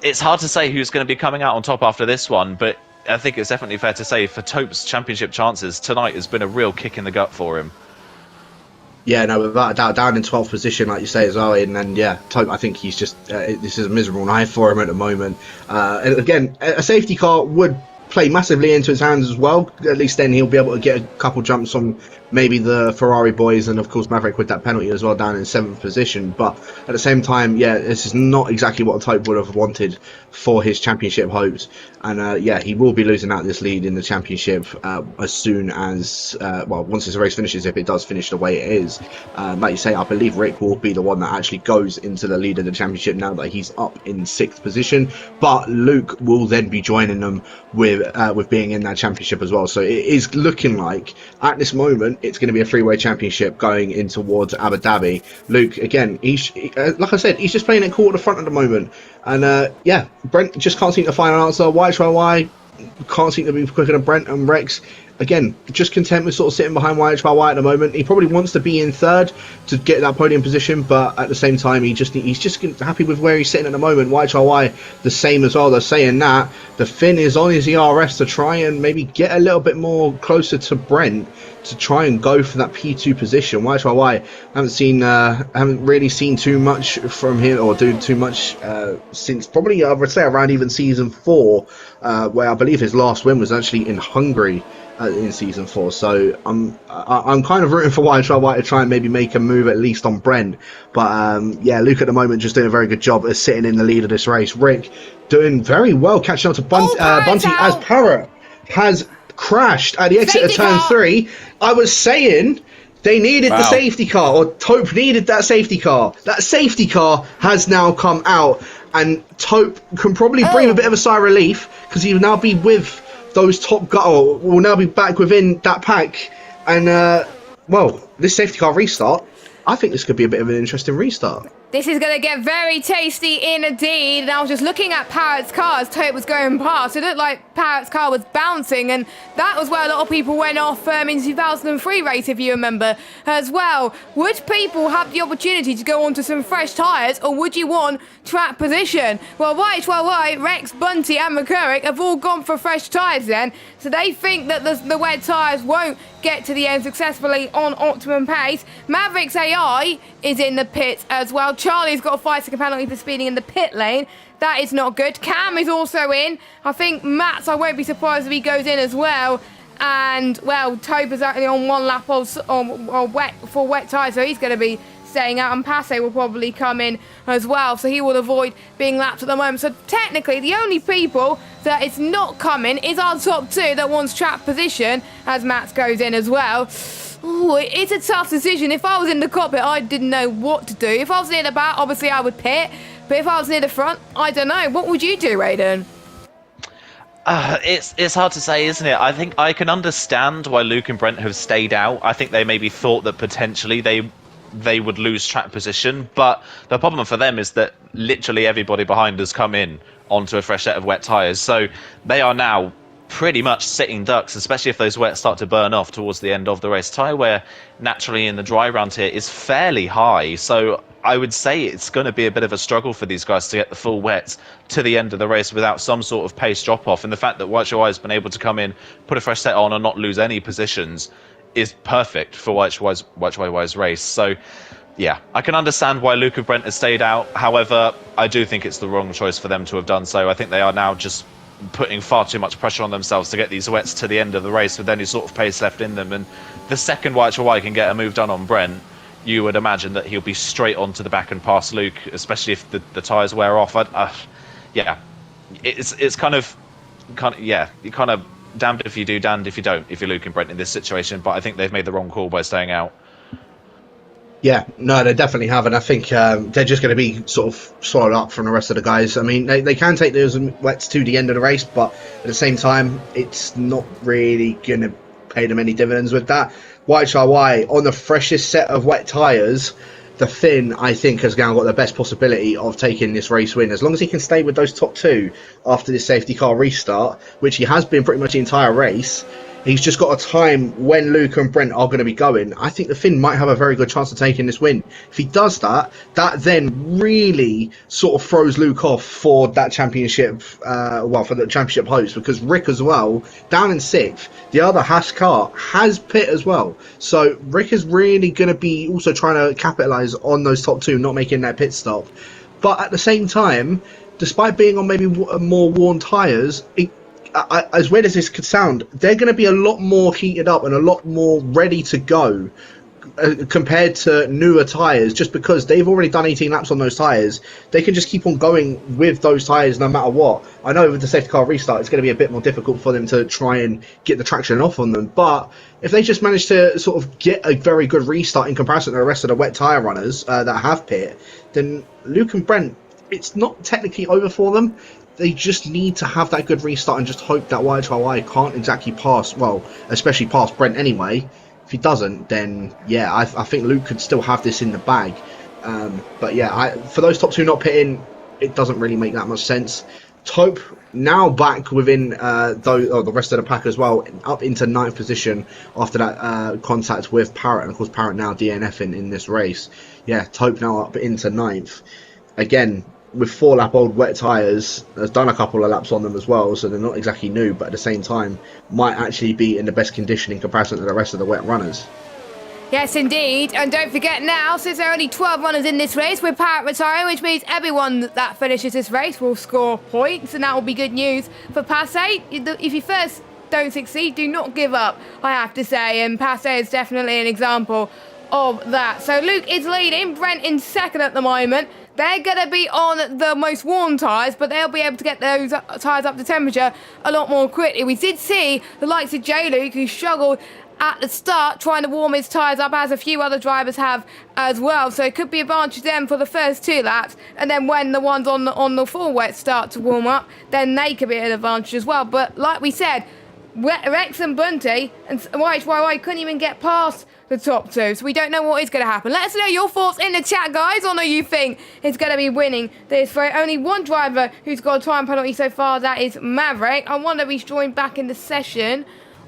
it's hard to say who's going to be coming out on top after this one, but I think it's definitely fair to say for Tope's championship chances, tonight has been a real kick in the gut for him. Yeah, no, without a doubt, down in 12th position, like you say as well, and yeah, Tope, I think he's just, this is a miserable night for him at the moment. And again, a safety car would play massively into his hands as well. At least then he'll be able to get a couple jumps on maybe the Ferrari boys, and of course Maverick with that penalty as well down in 7th position. But at the same time, yeah, this is not exactly what Tope would have wanted for his championship hopes. And yeah, he will be losing out this lead in the championship as soon as, well, once this race finishes, if it does finish the way it is. Like you say, I believe Rick will be the one that actually goes into the lead of the championship now that he's up in 6th position. But Luke will then be joining them with being in that championship as well. So it is looking like, at this moment, it's going to be a three-way championship going in towards Abu Dhabi. Luke, again, he's like I said, he's just playing it cool at the front at the moment. And yeah, Brent just can't seem to find an answer. YHYY can't seem to be quicker than Brent, and Rex, again, just content with sort of sitting behind YHYY at the moment. He probably wants to be in 3rd to get that podium position, but at the same time, he's just happy with where he's sitting at the moment. YHYY, the same as well. They're saying that the Finn is on his ERS to try and maybe get a little bit more closer to Brent to try and go for that P2 position. YHYY haven't really seen too much from him, or doing too much since probably I would say around even season 4, where I believe his last win was actually in Hungary in season 4. So I'm kind of rooting for YHYY to try and maybe make a move at least on Brent. But yeah, Luke at the moment just doing a very good job of sitting in the lead of this race. Rick doing very well, catching up to Bunty as Parrott has crashed at the exit of turn 3. I was saying they needed the safety car, or Tope needed that safety car. That safety car has now come out, and Tope can probably breathe a bit of a sigh of relief, because he will now be with those top guys, or will now be back within that pack. And well, this safety car restart, I think this could be a bit of an interesting restart. This is going to get very tasty indeed. And I was just looking at Parrott's car as Tope was going past. It looked like Parrott's car was bouncing, and that was where a lot of people went off in 2003 race, if you remember, as well. Would people have the opportunity to go onto some fresh tyres, or would you want track position? Well, YHYY, Rex, Bunty and Recurrick have all gone for fresh tyres then. So they think that the wet tyres won't get to the end successfully on optimum pace. Maverick's AI is in the pit as well. Charlie's got a 5-second penalty for speeding in the pit lane. That is not good. Cam is also in. I think Matt's, I won't be surprised if he goes in as well. And, well, Tope is actually on 1 lap of wet tyres, so he's going to be staying out, and Passe will probably come in as well, so he will avoid being lapped at the moment. So technically, the only people that it's not coming is our top two that wants trap position, as Mats goes in as well. Ooh, it's a tough decision. If I was in the cockpit, I didn't know what to do. If I was near the back, obviously I would pit, but if I was near the front, I don't know. What would you do, Raiden? It's hard to say, isn't it? I think I can understand why Luke and Brent have stayed out. I think they maybe thought that potentially they would lose track position, but the problem for them is that literally everybody behind has come in onto a fresh set of wet tyres, so they are now pretty much sitting ducks, especially if those wets start to burn off towards the end of the race. Tyre wear naturally in the dry round here is fairly high, so I would say it's going to be a bit of a struggle for these guys to get the full wets to the end of the race without some sort of pace drop off. And the fact that YHY has been able to come in, put a fresh set on and not lose any positions is perfect for YHY's race. So yeah, I can understand why Luke and Brent has stayed out. However, I do think it's the wrong choice for them to have done so. I think they are now just putting far too much pressure on themselves to get these wets to the end of the race with any sort of pace left in them. And the second YHY can get a move done on Brent, you would imagine that he'll be straight onto the back and past Luke, especially if the tyres wear off. Yeah, it's kind of yeah, you kind of damned if you do, damned if you don't, if you're Luke and Brent in this situation. But I think they've made the wrong call by staying out. Yeah, no, they definitely have, and I think they're just going to be sort of swallowed up from the rest of the guys. I mean, they can take those wets to the end of the race, but at the same time, it's not really going to pay them any dividends with that. YHY on the freshest set of wet tyres, the Finn, I think, has now got the best possibility of taking this race win. As long as he can stay with those top two after this safety car restart, which he has been pretty much the entire race, he's just got a time when Luke and Brent are going to be going. I think the Finn might have a very good chance of taking this win. If he does that, that then really sort of throws Luke off for that championship, for the championship host, because Rick as well, down in 6th, the other Haas car has pit as well. So Rick is really going to be also trying to capitalise on those top two, not making that pit stop. But at the same time, despite being on maybe more worn tyres, as weird as this could sound, they're going to be a lot more heated up and a lot more ready to go compared to newer tyres, just because they've already done 18 laps on those tyres. They can just keep on going with those tyres no matter what. I know with the safety car restart, it's going to be a bit more difficult for them to try and get the traction off on them, but if they just manage to sort of get a very good restart in comparison to the rest of the wet tyre runners that have pit, then Luke and Brent, it's not technically over for them. They just need to have that good restart and just hope that YHY can't exactly pass, well, especially past Brent anyway. If he doesn't, then yeah, I think Luke could still have this in the bag. But yeah, for those top two not pitting, it doesn't really make that much sense. Tope now back within the rest of the pack as well, up into 9th position after that contact with Parrott, and of course Parrott now DNFing in this race. Yeah, Tope now up into 9th. Again, with 4-lap-old wet tyres, has done a couple of laps on them as well, so they're not exactly new, but at the same time, might actually be in the best condition in comparison to the rest of the wet runners. Yes, indeed. And don't forget now, since there are only 12 runners in this race, with Parrott retiring, which means everyone that finishes this race will score points, and that will be good news for Passe. If you first don't succeed, do not give up, I have to say, and Passe is definitely an example of that. So Luke is leading, Brent in 2nd at the moment. They're going to be on the most worn tyres, but they'll be able to get those tyres up to temperature a lot more quickly. We did see the likes of J. Luke, who struggled at the start trying to warm his tyres up, as a few other drivers have as well. So it could be advantage to them for the first 2 laps, and then when the ones on the full wet start to warm up, then they could be an advantage as well. But like we said, Rex and Bunty and YHY couldn't even get past the top two, so we don't know what is going to happen. Let us know your thoughts in the chat, guys, on who you think is going to be winning this. For only one driver who's got a time penalty so far, that is Maverick. I wonder if he's joined back in the session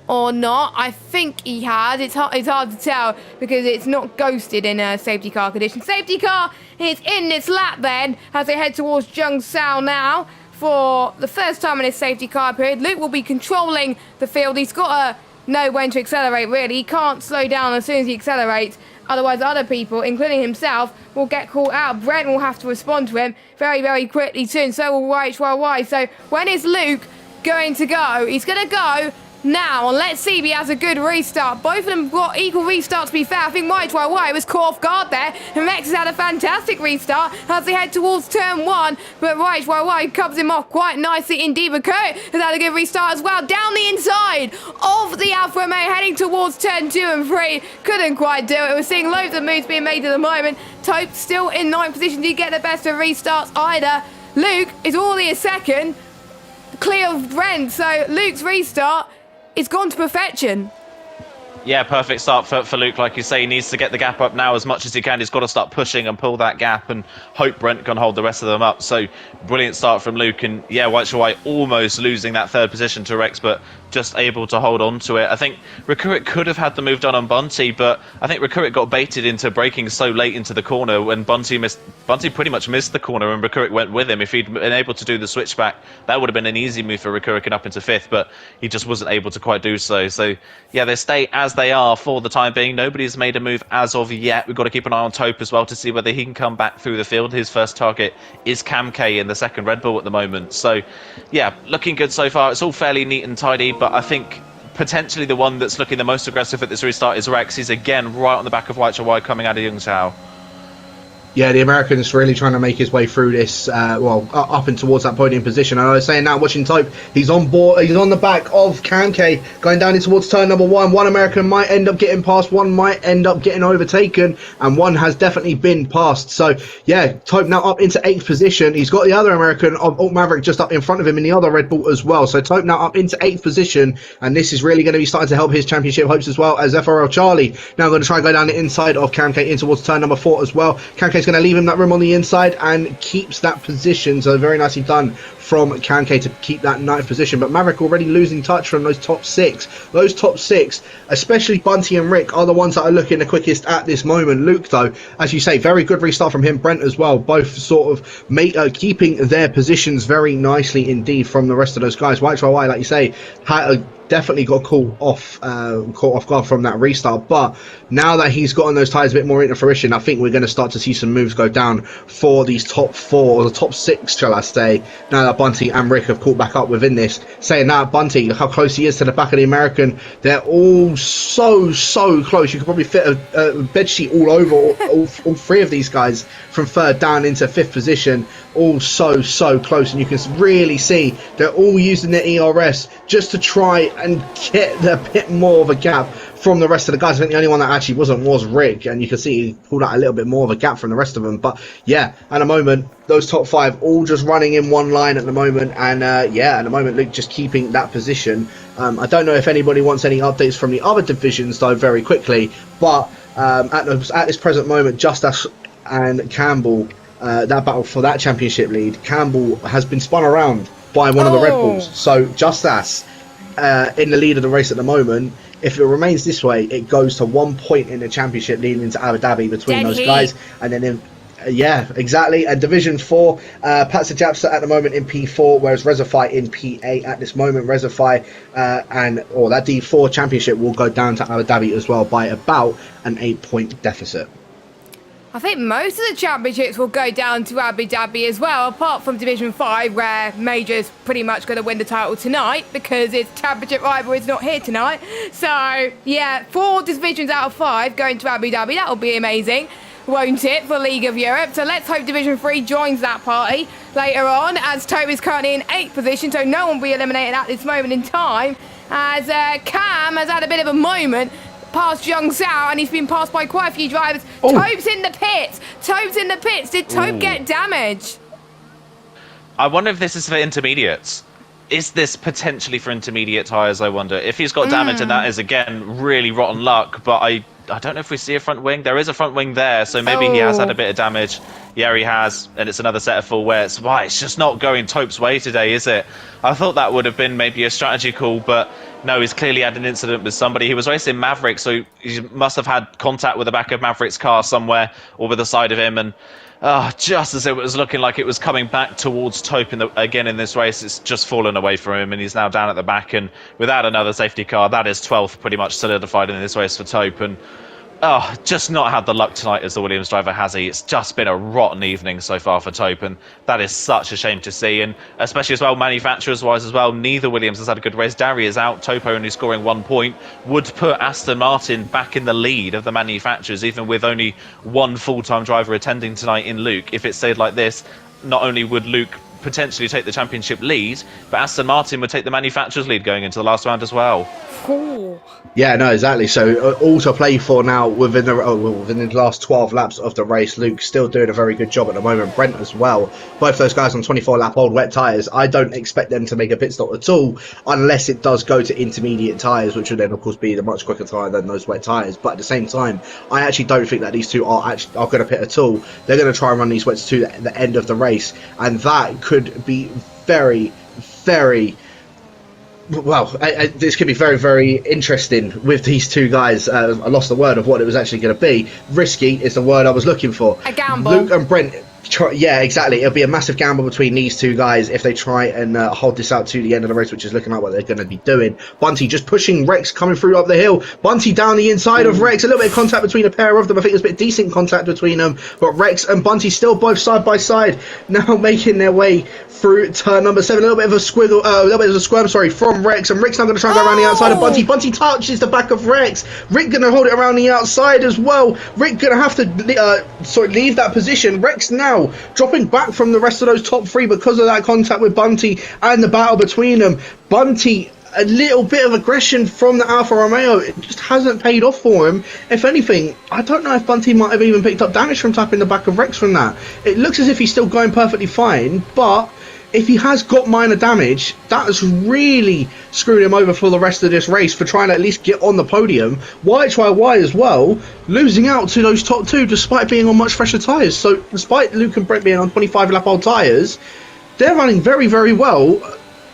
or not. I think he has. It's hard to tell because it's not ghosted in a safety car condition. Safety car is in this lap then as they head towards Zheng now for the first time in his safety car period. Luke will be controlling the field. He's got to know when to accelerate, really. He can't slow down as soon as he accelerates, otherwise other people, including himself, will get caught out. Brent will have to respond to him very, very quickly too, and so will YHY. So when is Luke going to go? He's going to go now. And let's see if he has a good restart. Both of them got equal restarts, to be fair. I think White was caught off guard there. And Rex has had a fantastic restart as they head towards turn 1. But White covers him off quite nicely indeed. Recurrent has had a good restart as well. Down the inside of the Alfa Romeo, heading towards turn 2 and 3. Couldn't quite do it. We're seeing loads of moves being made at the moment. Taupe still in 9th position. Didn't get the best of restarts either. Luke is already a second, clear of Brent. So Luke's restart is gone to perfection. Yeah, perfect start for Luke. Like you say, he needs to get the gap up now as much as he can. He's got to start pushing and pull that gap and hope Brent can hold the rest of them up. So brilliant start from Luke. And yeah, White almost losing that 3rd position to Rex, but just able to hold on to it. I think Recurrent could have had the move done on Bunty, but I think Recurrent got baited into braking so late into the corner when Bunty pretty much missed the corner and Recurrent went with him. If he'd been able to do the switchback, that would have been an easy move for Recurrent up into 5th, but he just wasn't able to quite do so. So yeah, they stay as they are for the time being. Nobody's made a move as of yet. We've got to keep an eye on Taupe as well to see whether he can come back through the field. His first target is Cam K in the 2nd Red Bull at the moment. So yeah, looking good so far. It's all fairly neat and tidy, but I think potentially the one that's looking the most aggressive at this restart is Rex. He's again right on the back of White coming out of Yungzhou. Yeah, the American's really trying to make his way through this, up and towards that podium position. And I was saying now, watching Taupe, he's on board, he's on the back of Kamke, going down in towards turn number 1. One American might end up getting past, one might end up getting overtaken, and one has definitely been passed. So, yeah, Taupe now up into 8th position. He's got the other American, Alt Maverick, just up in front of him in the other Red Bull as well. So Taupe now up into 8th position, and this is really going to be starting to help his championship hopes as well, as FRL Charlie now going to try and go down the inside of Kamke in towards turn number 4 as well. Kamke's going to leave him that room on the inside and keeps that position. So very nicely done from Kamke to keep that 9th position. But Maverick already losing touch from those top 6. Those top 6, especially Bunty and Rick, are the ones that are looking the quickest at this moment. Luke, though, as you say, very good restart from him. Brent as well, both sort of keeping their positions very nicely indeed from the rest of those guys. White, like you say, definitely got caught off guard from that restart, but now that he's gotten those tyres a bit more into fruition, I think we're going to start to see some moves go down for these top 4 or the top 6, shall I say, now that Bunty and Rick have caught back up within this. Saying that, Bunty, look how close he is to the back of the American. They're all so close. You could probably fit a bed sheet all over all 3 of these guys from 3rd down into 5th position. All so close, and you can really see they're all using their ERS just to try and get a bit more of a gap from the rest of the guys. I think the only one that actually wasn't was Rick, and you can see he pulled out a little bit more of a gap from the rest of them. But yeah, at the moment, those top 5 all just running in one line at the moment, and yeah, at the moment, Luke just keeping that position. I don't know if anybody wants any updates from the other divisions though, very quickly, but at this present moment, Justas and Campbell, that battle for that championship lead, Campbell has been spun around by one of the Red Bulls. So Justas in the lead of the race at the moment. If it remains this way, it goes to 1 point in the championship leading into Abu Dhabi between those guys. And then yeah, exactly. And Division 4, Patsa Japsa at the moment in P4, whereas Rezify in P8 at this moment. Rezify that D4 championship will go down to Abu Dhabi as well by about an 8-point deficit. I think most of the championships will go down to Abu Dhabi as well, apart from Division 5, where Major's pretty much going to win the title tonight because its championship rival is not here tonight. So, yeah, 4 divisions out of 5 going to Abu Dhabi. That'll be amazing, won't it, for League of Europe? So let's hope Division 3 joins that party later on, as Toby's currently in 8th position, so no one will be eliminated at this moment in time, as Cam has had a bit of a moment past Zhang Zhao, and he's been passed by quite a few drivers. Tobe's in the pits. Did Tobe get damage? I wonder if this is for intermediates. Is this potentially for intermediate tyres, I wonder? If he's got damage, and that is, again, really rotten luck, but I don't know if we see a front wing. There is a front wing there, so maybe he has had a bit of damage. Yeah, he has, and it's another set of full wears. Why? It's just not going Tope's way today, is it? I thought that would have been maybe a strategy call, but no, he's clearly had an incident with somebody. He was racing Maverick, so he must have had contact with the back of Maverick's car somewhere, or with the side of him, and just as it was looking like it was coming back towards Tope again in this race, it's just fallen away from him, and he's now down at the back, and without another safety car, that is 12th pretty much solidified in this race for Tope. And Oh, just not had the luck tonight as the Williams driver, has he? It's just been a rotten evening so far for Tope, and that is such a shame to see. And especially as well, manufacturers-wise as well, neither Williams has had a good race. Darry is out, Tope only scoring 1 point, would put Aston Martin back in the lead of the manufacturers, even with only one full-time driver attending tonight in Luke. If it stayed like this, not only would Luke potentially take the championship lead, but Aston Martin would take the manufacturers lead going into the last round as well. Cool. Yeah, no, exactly. So all to play for now within the last 12 laps of the race. Luke's still doing a very good job at the moment. Brent as well. Both those guys on 24-lap old wet tyres. I don't expect them to make a pit stop at all unless it does go to intermediate tyres, which would then, of course, be the much quicker tyre than those wet tyres. But at the same time, I actually don't think that these two are going to pit at all. They're going to try and run these wets to the end of the race, and that could be very, very... Well, this could be very, very interesting with these two guys. I lost the word of what it was actually going to be. Risky is the word I was looking for. A gamble. Luke and Brent. Yeah, exactly. It'll be a massive gamble between these two guys if they try and hold this out to the end of the race, which is looking like what they're going to be doing. Bunty just pushing Rex coming through up the hill. Bunty down the inside of Rex. A little bit of contact between a pair of them. I think there's a bit of decent contact between them. But Rex and Bunty still both side by side, now making their way through turn number 7. A little bit of a squiggle, a little bit of a squirm, from Rex. And Rick's now going to try and go around the outside of Bunty. Bunty touches the back of Rex. Rick going to hold it around the outside as well. Rick going to have to leave that position. Rex now dropping back from the rest of those top three because of that contact with Bunty and the battle between them. Bunty, a little bit of aggression from the Alfa Romeo. It just hasn't paid off for him. If anything, I don't know if Bunty might have even picked up damage from tapping the back of Rex from that. It looks as if he's still going perfectly fine, but if he has got minor damage, that has really screwed him over for the rest of this race for trying to at least get on the podium. YHYY as well, losing out to those top two despite being on much fresher tyres. So despite Luke and Brent being on 25-lap old tyres, they're running very, very well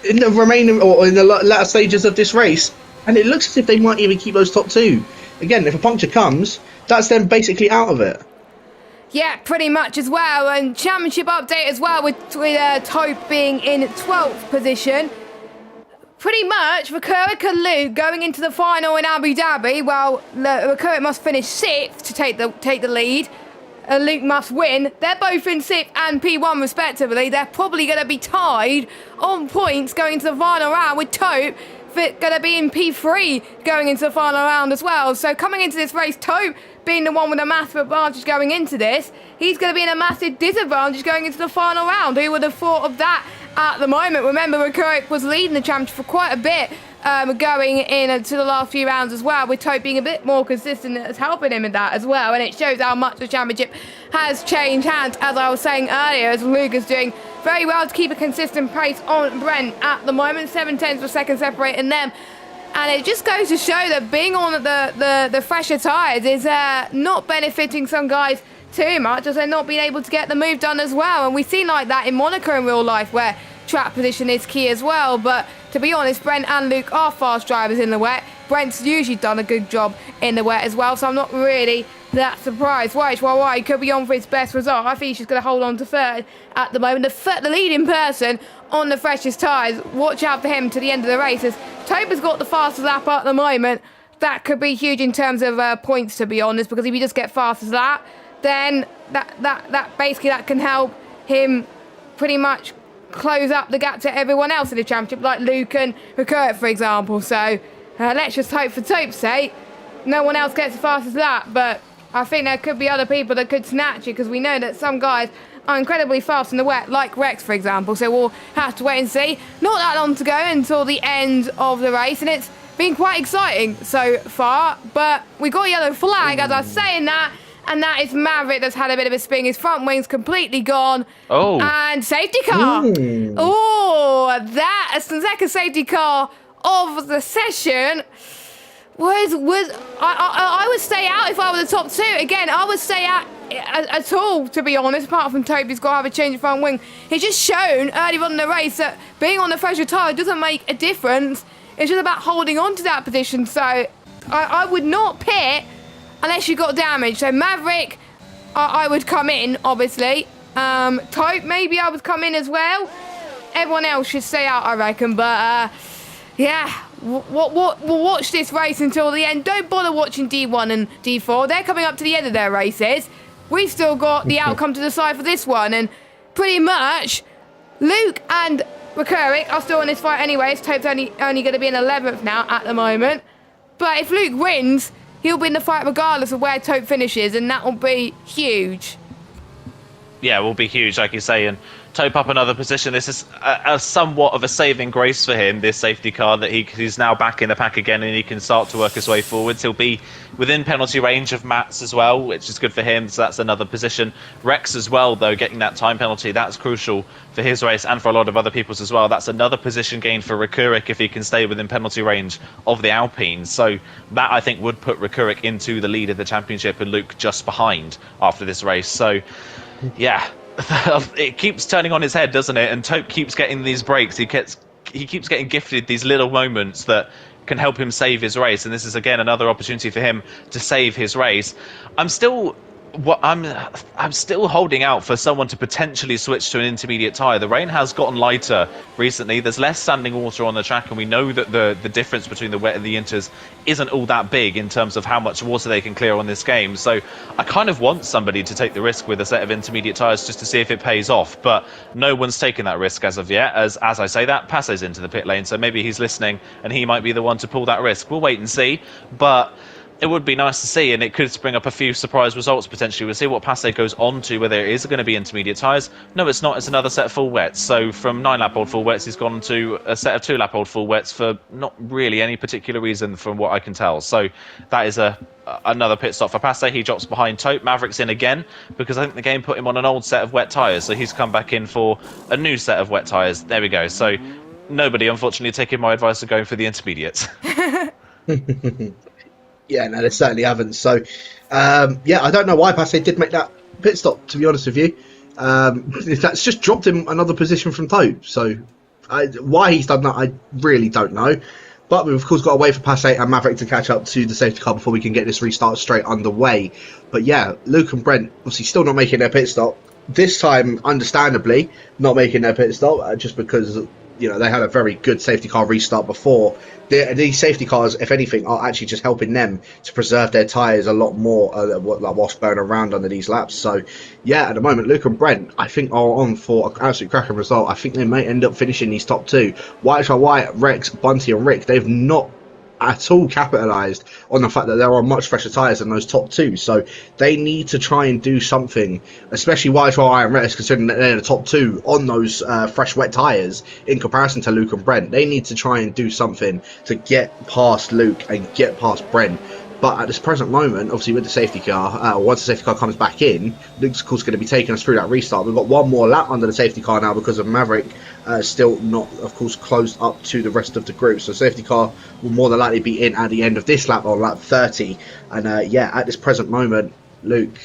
in the remaining or in the latter stages of this race. And it looks as if they might even keep those top two. Again, if a puncture comes, that's them basically out of it. Yeah, pretty much as well. And championship update as well with Tope being in 12th position. Pretty much, Leclerc and Luke going into the final in Abu Dhabi. Well, Leclerc must finish 6th to take the lead. Luke must win. They're both in 6th and P1 respectively. They're probably going to be tied on points going into the final round with Tope going to be in P3 going into the final round as well. So coming into this race, Tope being the one with a massive advantage going into this, he's going to be in a massive disadvantage going into the final round. Who would have thought of that at the moment? Remember, Leclerc was leading the championship for quite a bit going into the last few rounds as well, with Tope being a bit more consistent. It's helping him in that as well, and it shows how much the championship has changed hands, as I was saying earlier, as Luke is doing very well to keep a consistent pace on Brent at the moment. 7/10 per second separating them. And it just goes to show that being on the fresher tyres is not benefiting some guys too much, as they're not being able to get the move done as well. And we've seen like that in Monaco in real life, where track position is key as well. But to be honest, Brent and Luke are fast drivers in the wet. Brent's usually done a good job in the wet as well, so I'm not really that surprised. YHYY could be on for his best result. I think he's just going to hold on to 3rd at the moment. The leading person on the freshest tyres. Watch out for him to the end of the race, as Tope has got the fastest lap at the moment. That could be huge in terms of points, to be honest, because if you just get fastest lap, then that basically that can help him pretty much close up the gap to everyone else in the championship, like Luke and Leclerc, for example. So let's just hope for Tope's sake no one else gets the fastest lap, but I think there could be other people that could snatch it, because we know that some guys are incredibly fast in the wet, like Rex, for example. So we'll have to wait and see. Not that long to go until the end of the race, and it's been quite exciting so far. But we got a yellow flag, as I was saying that, and that is Maverick that's had a bit of a spin. His front wing's completely gone. Oh. And safety car. Oh, that is the second safety car of the session. I would stay out if I were the top two. Again, I would stay out at all, to be honest, apart from Toby's got to have a change of front wing. He's just shown early on in the race that being on the fresher tyre doesn't make a difference. It's just about holding on to that position. So I would not pit unless you got damage. So Maverick, I would come in, obviously. Tope, maybe I would come in as well. Everyone else should stay out, I reckon. But yeah, We'll watch this race until the end. Don't bother watching D1 and D4. They're coming up to the end of their races. We've still got the outcome to decide for this one, and pretty much Luke and Rekurik are still in this fight anyways. Tope's only going to be in 11th now at the moment. But if Luke wins, he'll be in the fight regardless of where Tope finishes, and that will be huge. Yeah, will be huge, like you say, and Tope up another position. This is a somewhat of a saving grace for him, this safety car, that he's now back in the pack again and he can start to work his way forwards. He'll be within penalty range of Mats as well, which is good for him, so that's another position. Rex as well, though, getting that time penalty, that's crucial for his race and for a lot of other people's as well. That's another position gain for Rekurik if he can stay within penalty range of the Alpine. So that, I think, would put Rekurik into the lead of the championship and Luke just behind after this race. So yeah, it keeps turning on his head, doesn't it? And Tope keeps getting these breaks. He keeps getting gifted these little moments that can help him save his race. And this is, again, another opportunity for him to save his race. I'm still holding out for someone to potentially switch to an intermediate tyre. The rain has gotten lighter recently. There's less standing water on the track, and we know that the difference between the wet and the inters isn't all that big in terms of how much water they can clear on this game. So I kind of want somebody to take the risk with a set of intermediate tyres just to see if it pays off. But no one's taken that risk as of yet. As I say that, Passe's into the pit lane, so maybe he's listening and he might be the one to pull that risk. We'll wait and see. But it would be nice to see, and it could spring up a few surprise results potentially. We'll see what Passe goes on to, whether it is going to be intermediate tyres. No, it's not. It's another set of full wets. So from 9-lap-old full wets, he's gone to a set of 2-lap-old full wets for not really any particular reason from what I can tell. So that is another pit stop for Passe. He drops behind Tope. Maverick's in again because I think the game put him on an old set of wet tyres. So he's come back in for a new set of wet tyres. There we go. So nobody, unfortunately, taking my advice of going for the intermediates. Yeah, no, they certainly haven't. So, yeah, I don't know why Passe did make that pit stop, to be honest with you. That's just dropped him another position from Tope. So, why he's done that, I really don't know. But we've, of course, got to wait for Passe and Maverick to catch up to the safety car before we can get this restart straight underway. But, yeah, Luke and Brent, obviously, still not making their pit stop. This time, understandably, not making their pit stop, just because, you know, they had a very good safety car restart before. These safety cars, if anything, are actually just helping them to preserve their tyres a lot more whilst going around under these laps. So, yeah, at the moment, Luke and Brent, I think, are on for an absolute cracking result. I think they may end up finishing these top two. White, Rex, Bunty and Rick, they've not at all capitalised on the fact that there are much fresher tyres than those top two. So they need to try and do something, especially White and Rex, considering that they're the top two on those fresh wet tyres in comparison to Luke and Brent. They need to try and do something to get past Luke and get past Brent. But at this present moment, obviously with the safety car, once the safety car comes back in, Luke's of course going to be taking us through that restart. We've got one more lap under the safety car now because of Maverick still not, of course, closed up to the rest of the group. So safety car will more than likely be in at the end of this lap, on lap 30. And yeah, at this present moment, Luke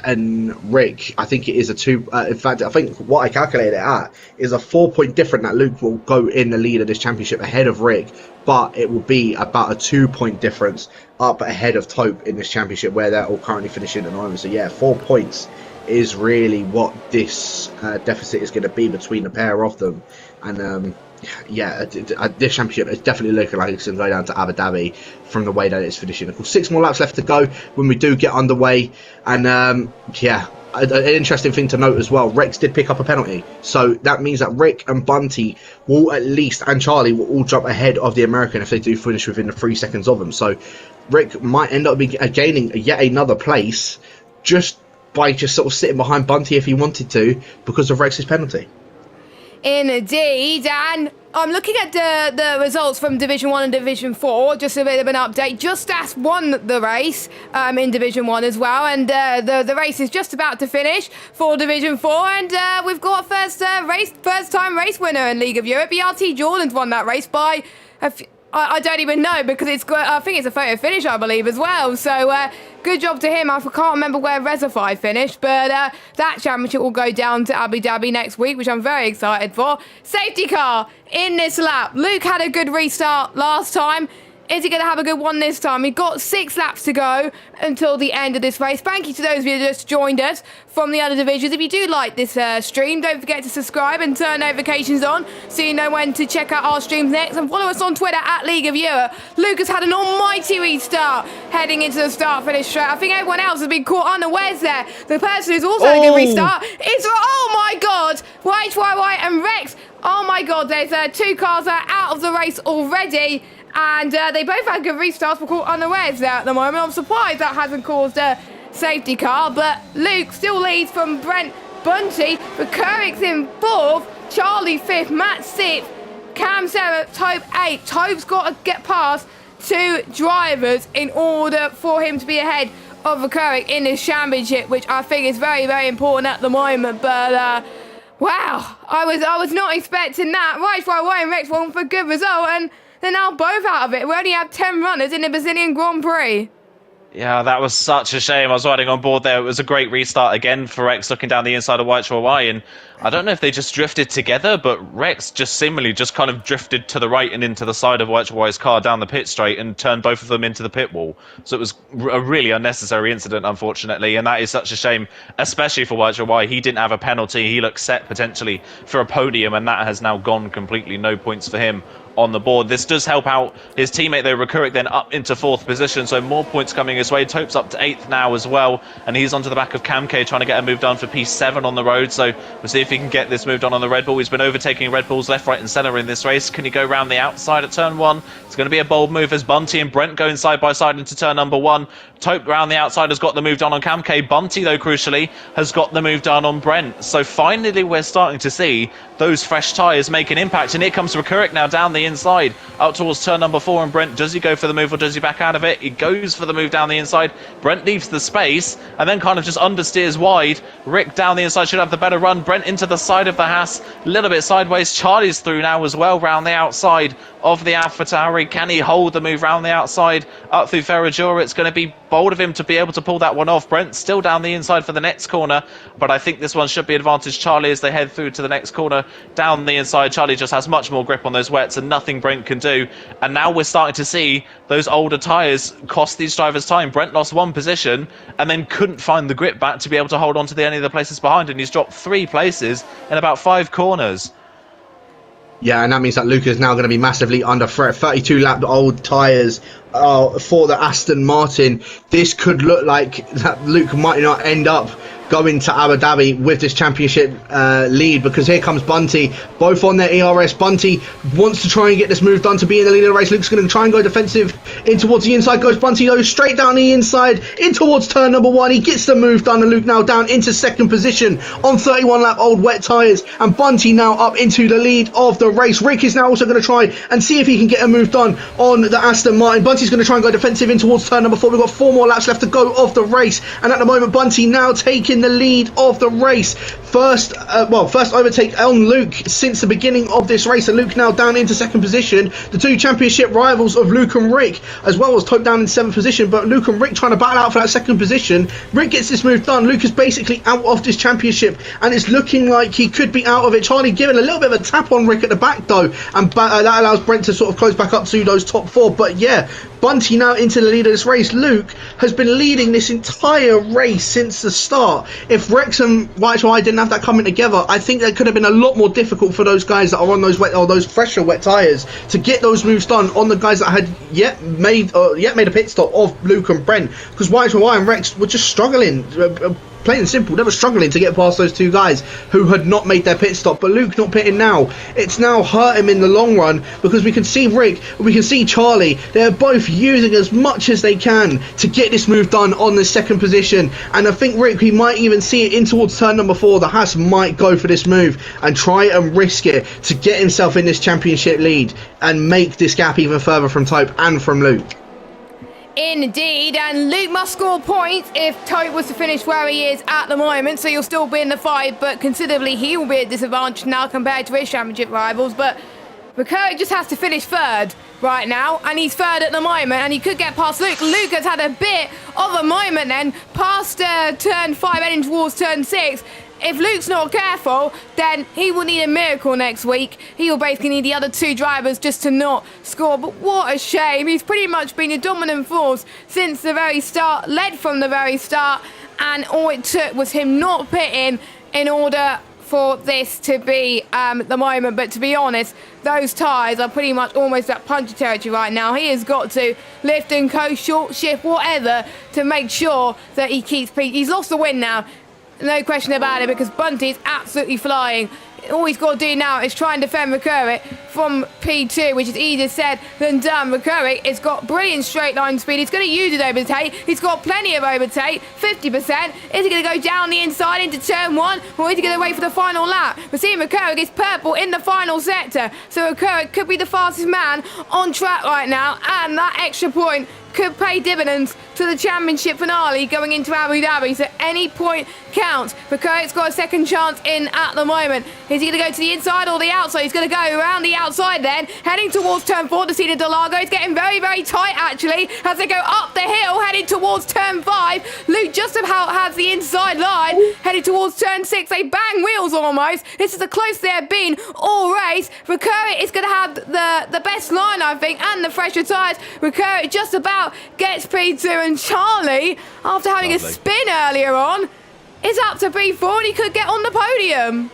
and Rick, I think it is a two. In fact, I think what I calculated it at is a 4-point difference that Luke will go in the lead of this championship ahead of Rick, but it will be about a 2-point difference up ahead of Tope in this championship, where they're all currently finishing at the moment. So yeah, 4 points is really what this deficit is going to be between the pair of them. And yeah, this championship is definitely looking like it's going to go down to Abu Dhabi from the way that it's finishing. Of course, 6 more laps left to go when we do get underway. And yeah, an interesting thing to note as well, Rex did pick up a penalty. So that means that Rick and Bunty will at least, and Charlie, will all jump ahead of the American if they do finish within the 3 seconds of them. So Rick might end up gaining yet another place just by just sort of sitting behind Bunty if he wanted to because of Rex's penalty. Indeed, and I'm looking at the results from Division 1 and Division 4, just a bit of an update. Just As won the race in Division 1 as well, and the race is just about to finish for Division 4, and we've got first time race winner in League of Europe. ERT Jordan's won that race by I don't even know, because I think it's a photo finish, I believe, as well. So good job to him. I can't remember where Rezify finished, but that championship will go down to Abu Dhabi next week, which I'm very excited for. Safety car in this lap. Luke had a good restart last time. Is he going to have a good one this time? We've got 6 laps to go until the end of this race. Thank you to those of you that just joined us from the other divisions. If you do like this stream, don't forget to subscribe and turn notifications on so you know when to check out our streams next. And follow us on Twitter at League of Viewer. Luke has had an almighty restart heading into the start-finish straight. I think everyone else has been caught unawares there. The person who's also had a good restart is, oh my God, YHYY and Rex. Oh my God, there's 2 cars that are out of the race already. And they both had good restarts, but caught unawares there at the moment. I'm surprised that hasn't caused a safety car. But Luke still leads from Brent Bunty. Kurik's in 4th. Charlie 5th. Matt 6th. Cam 7th. Tope 8th. Tope's got to get past 2 drivers in order for him to be ahead of Kurik in this championship, which I think is very, very important at the moment. But wow, I was not expecting that. Right, and Rex won for a good result, and they're now both out of it. We only have 10 runners in the Brazilian Grand Prix. Yeah, that was such a shame. I was riding on board there. It was a great restart again for Rex, looking down the inside of YHY, and I don't know if they just drifted together, but Rex just seemingly just kind of drifted to the right and into the side of YHY's car down the pit straight and turned both of them into the pit wall. So it was a really unnecessary incident, unfortunately, and that is such a shame, especially for YHY. He didn't have a penalty. He looked set potentially for a podium, and that has now gone completely. No points for him on the board. This does help out his teammate though, Kurik, then up into 4th position, so more points coming his way. Tope's up to 8th now as well, and he's onto the back of Camke trying to get a move done for P7 on the road, so we'll see if he can get this move done on the Red Bull. He's been overtaking Red Bulls left, right and centre in this race. Can he go round the outside at turn 1? It's going to be a bold move as Bunty and Brent going side by side into turn number 1. Tope round the outside has got the move done on Camke. Bunty though, crucially, has got the move done on Brent. So finally we're starting to see those fresh tyres make an impact, and here comes Kurik now down the inside out towards turn number 4, and Brent, does he go for the move or does he back out of it? He goes for the move down the inside. Brent leaves the space and then kind of just understeers wide. Rick down the inside should have the better run. Brent into the side of the Haas, a little bit sideways. Charlie's through now as well round the outside of the AlphaTauri. Can he hold the move round the outside up through Ferragura? It's going to be bold of him to be able to pull that one off. Brent still down the inside for the next corner, but I think this one should be advantage Charlie as they head through to the next corner down the inside. Charlie just has much more grip on those wets and nothing Brent can do, and now we're starting to see those older tyres cost these drivers time. Brent lost 1 position and then couldn't find the grip back to be able to hold on to any of the places behind, and he's dropped 3 places in about 5 corners. Yeah, and that means that Luke is now going to be massively under threat. 32-lap old tyres for the Aston Martin. This could look like that Luke might not end up going to Abu Dhabi with this championship lead, because here comes Bunty, both on their ERS. Bunty wants to try and get this move done to be in the lead of the race. Luke's going to try and go defensive in towards the inside. Goes Bunty though, straight down the inside in towards turn number 1. He gets the move done, and Luke now down into 2nd position on 31-lap old wet tyres, and Bunty now up into the lead of the race. Rick is now also going to try and see if he can get a move done on the Aston Martin. Bunty's going to try and go defensive in towards turn number 4. We've got 4 more laps left to go of the race, and at the moment Bunty now taking the lead of the race. First overtake on Luke since the beginning of this race, and Luke now down into 2nd position. The 2 championship rivals of Luke and Rick, as well as Tope down in 7th position, but Luke and Rick trying to battle out for that 2nd position. Rick gets this move done. Luke is basically out of this championship, and it's looking like he could be out of it. Charlie giving a little bit of a tap on Rick at the back though, and that allows Brent to sort of close back up to those top 4. But yeah, Bunty now into the lead of this race. Luke has been leading this entire race since the start. If Rex and YHY didn't have that coming together, I think that could have been a lot more difficult for those guys that are on those wet or those fresher wet tyres to get those moves done on the guys that had yet made a pit stop of Luke and Brent, because YHY and Rex were just struggling. Plain and simple, they were struggling to get past those 2 guys who had not made their pit stop. But Luke not pitting now, it's now hurt him in the long run, because we can see Rick, we can see Charlie, they're both using as much as they can to get this move done on the 2nd position. And I think Rick, he might even see it in towards turn number 4. The Haas might go for this move and try and risk it to get himself in this championship lead and make this gap even further from Tope and from Luke. Indeed, and Luke must score points if Tope was to finish where he is at the moment, so he'll still be in the fight, but considerably he will be at disadvantage now compared to his championship rivals. But Kurik just has to finish 3rd right now, and he's 3rd at the moment, and he could get past Luke. Luke has had a bit of a moment then, past turn 5 heading towards turn 6. if Luke's not careful, then he will need a miracle next week. He will basically need the other 2 drivers just to not score. But what a shame. He's pretty much been a dominant force since the very start, led from the very start, and all it took was him not pitting in order for this to be the moment. But to be honest, those tyres are pretty much almost at puncture territory right now. He has got to lift and coast, short shift, whatever, to make sure that he keeps peak. He's lost the win now, no question about it, because Bunty's absolutely flying. All he's got to do now is try and defend McCurry from P2, which is easier said than done. McCurry has got brilliant straight line speed. He's going to use his overtake. He's got plenty of overtake, 50%. Is he going to go down the inside into turn 1, or is he going to wait for the final lap? We're seeing McCurry gets purple in the final sector, so McCurry could be the fastest man on track right now, and that extra point could pay dividends to the championship finale going into Abu Dhabi, so any point counts. McCurry's got a second chance in at the moment. Is he going to go to the inside or the outside? He's going to go around the outside then, heading towards turn 4 to see the Delago. It's getting very, very tight actually as they go up the hill, heading towards turn 5. Luke just about has the inside line, heading towards turn 6. They bang wheels almost. This is the closest they have been all race. McCurry is going to have the best line, I think, and the fresher tyres. McCurry just about gets P2, and Charlie, after having a spin earlier on, is up to P4 and he could get on the podium.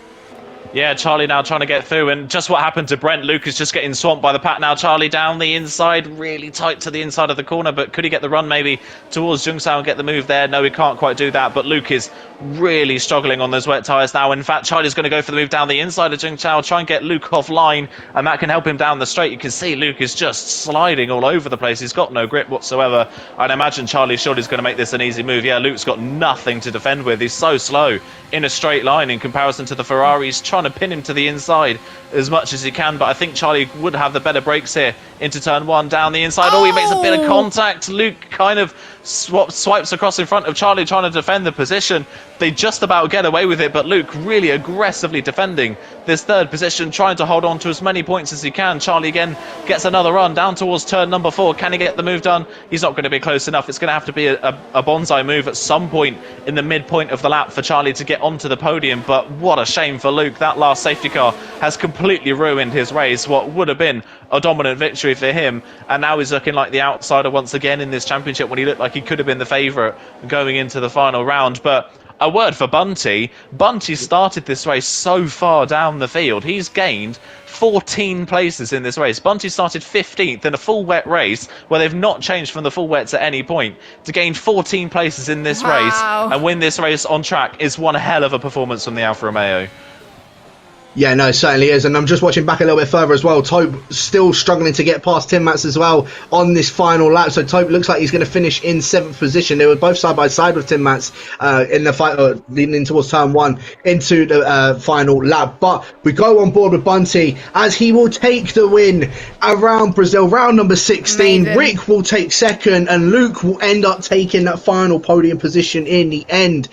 Yeah, Charlie now trying to get through, and just what happened to Brent. Luke is just getting swamped by the pack now. Charlie down the inside, really tight to the inside of the corner, but could he get the run maybe towards Jungsao and get the move there? No, he can't quite do that, but Luke is really struggling on those wet tyres now. In fact, Charlie's going to go for the move down the inside of Jungsao, try and get Luke offline, and that can help him down the straight. You can see Luke is just sliding all over the place. He's got no grip whatsoever. I'd imagine Charlie Shorty's going to make this an easy move. Yeah, Luke's got nothing to defend with. He's so slow in a straight line in comparison to the Ferrari. He's trying to pin him to the inside as much as he can, but I think Charlie would have the better brakes here into turn 1 down the inside. Oh, he makes a bit of contact. Luke kind of swipes across in front of Charlie, trying to defend the position. They just about get away with it, but Luke really aggressively defending this third position, trying to hold on to as many points as he can. Charlie again gets another run down towards turn number 4. Can he get the move done? He's not going to be close enough. It's going to have to be a bonsai move at some point in the midpoint of the lap for Charlie to get onto the podium, but what a shame for Luke. That last safety car has completely ruined his race, what would have been a dominant victory for him, and now he's looking like the outsider once again in this championship when he looked like he could have been the favourite going into the final round. But a word for Bunty. Bunty started this race so far down the field. He's gained 14 places in this race. Bunty started 15th in a full wet race where they've not changed from the full wets at any point, to gain 14 places in this race and win this race on track is one hell of a performance from the Alfa Romeo. Yeah, no, it certainly is. And I'm just watching back a little bit further as well. Tope still struggling to get past Tim Mats as well on this final lap. So Tope looks like he's going to finish in 7th position. They were both side by side with Tim Mats in the fight, leading in towards turn 1 into the final lap. But we go on board with Bunty as he will take the win around Brazil, round number 16. Amazing. Rick will take 2nd, and Luke will end up taking that final podium position in the end.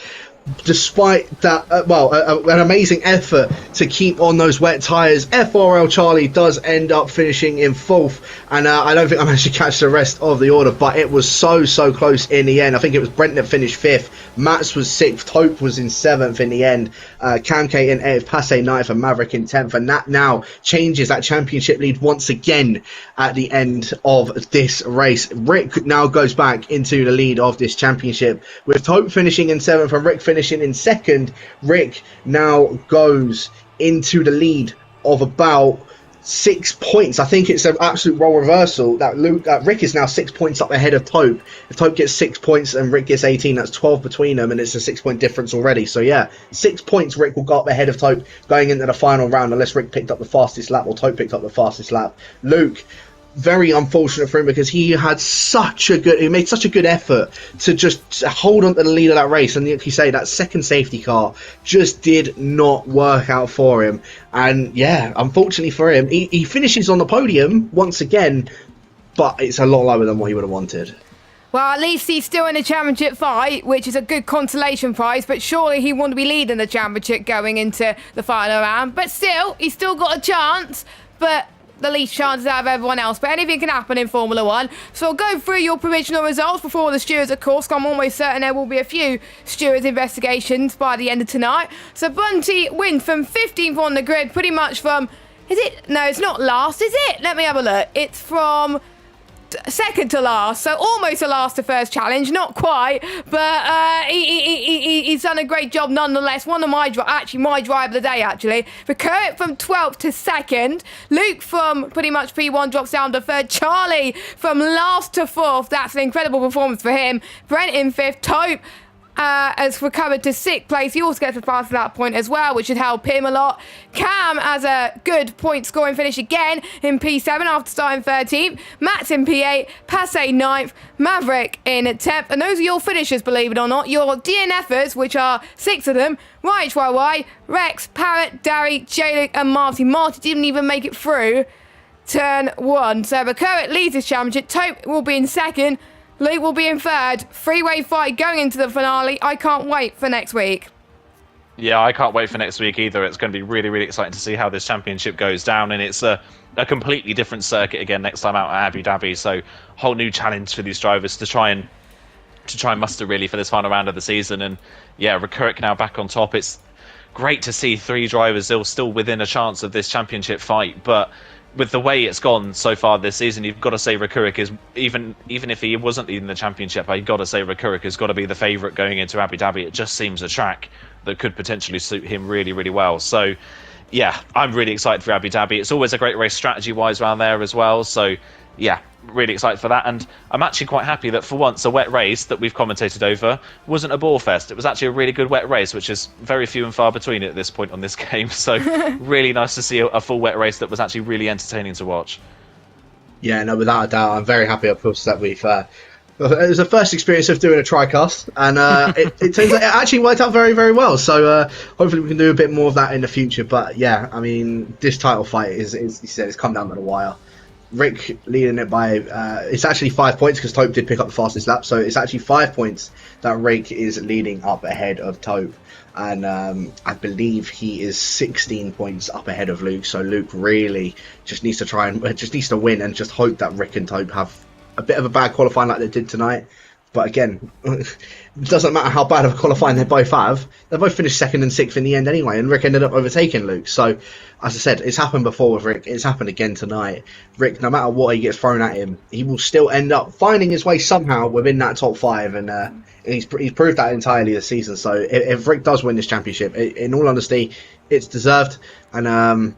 Despite that, an amazing effort to keep on those wet tyres, FRL Charlie does end up finishing in 4th, and I don't think I managed to catch the rest of the order, but it was so close in the end. I think it was Brent that finished 5th, Mats was 6th, Tope was in 7th in the end, Kamke in 8th, Passe 9th, and Maverick in 10th, and that now changes that championship lead once again at the end of this race. Rick now goes back into the lead of this championship, with Tope finishing in 7th and Rick finishing in 2nd. Rick now goes into the lead of about 6 points. I think it's an absolute role reversal that Rick is now 6 points up ahead of Tope. If Tope gets 6 points and Rick gets 18, that's 12 between them, and it's a 6-point difference already. So yeah, 6 points Rick will go up ahead of Tope going into the final round, unless Rick picked up the fastest lap or Tope picked up the fastest lap. Luke, very unfortunate for him, because he made such a good effort to just hold on to the lead of that race, and like you say, that second safety car just did not work out for him. And yeah, unfortunately for him, he finishes on the podium once again, but it's a lot lower than what he would have wanted. Well, at least he's still in the championship fight, which is a good consolation prize, but surely he wouldn't be leading the championship going into the final round. But still, he's still got a chance. But the least chances out of everyone else, but anything can happen in Formula 1. So I'll go through your provisional results before the stewards, of course. I'm almost certain there will be a few stewards investigations by the end of tonight. So Bunty wins from 15th on the grid, pretty much from... Is it? No, it's not last, is it? Let me have a look. It's from... second to last, so almost a last to first challenge, not quite, but he's done a great job nonetheless. One of my drive of the day, actually. Ricoeur from 12th to 2nd. Luke from pretty much P1 drops down to 3rd. Charlie from last to 4th. That's an incredible performance for him. Brent in 5th. Taupe has recovered to 6th place. He also gets a fast lap point as well, which should help him a lot. Cam has a good point scoring finish again in P7 after starting 13th. Matt's in P8, Passe 9th, Maverick in 10th. And those are your finishers, believe it or not. Your DNFers, which are 6 of them. YHYY, Rex, Parrot, Darry, J-Luke and Marty. Marty didn't even make it through turn 1. So Ricoeur leads this championship. Taupe will be in 2nd. Luke will be in 3rd. Three-way fight going into the finale. I can't wait for next week. Yeah, I can't wait for next week either. It's going to be really, really exciting to see how this championship goes down, and it's a completely different circuit again next time out at Abu Dhabi. So, whole new challenge for these drivers to try and muster really for this final round of the season. And yeah, Ricoeur now back on top. It's great to see 3 drivers still within a chance of this championship fight, but with the way it's gone so far this season, you've got to say Ricoeur is, even if he wasn't leading the championship, you've got to say Ricoeur has got to be the favourite going into Abu Dhabi. It just seems a track that could potentially suit him really, really well. So, yeah, I'm really excited for Abu Dhabi. It's always a great race strategy-wise around there as well. So, yeah, really excited for that. And I'm actually quite happy that for once a wet race that we've commentated over wasn't a bore fest. It was actually a really good wet race, which is very few and far between at this point on this game. So really nice to see a full wet race that was actually really entertaining to watch. Yeah, no, without a doubt, I'm very happy, of course, that we've... it was the first experience of doing a TriCast, and it turns out it actually worked out very, very well. So hopefully we can do a bit more of that in the future. But yeah, I mean, this title fight is you said, it's come down to the wire. Rick leading it by it's actually 5 points because Taupe did pick up the fastest lap, so it's actually 5 points that Rick is leading up ahead of Taupe, and I believe he is 16 points up ahead of Luke. So Luke really just needs to win and just hope that Rick and Taupe have a bit of a bad qualifying like they did tonight. But again, it doesn't matter how bad of a qualifying they both have. They both finished 2nd and 6th in the end anyway, and Rick ended up overtaking Luke. So, as I said, it's happened before with Rick. It's happened again tonight. Rick, no matter what he gets thrown at him, he will still end up finding his way somehow within that top 5, and he's proved that entirely this season. So, if Rick does win this championship, in all honesty, it's deserved. And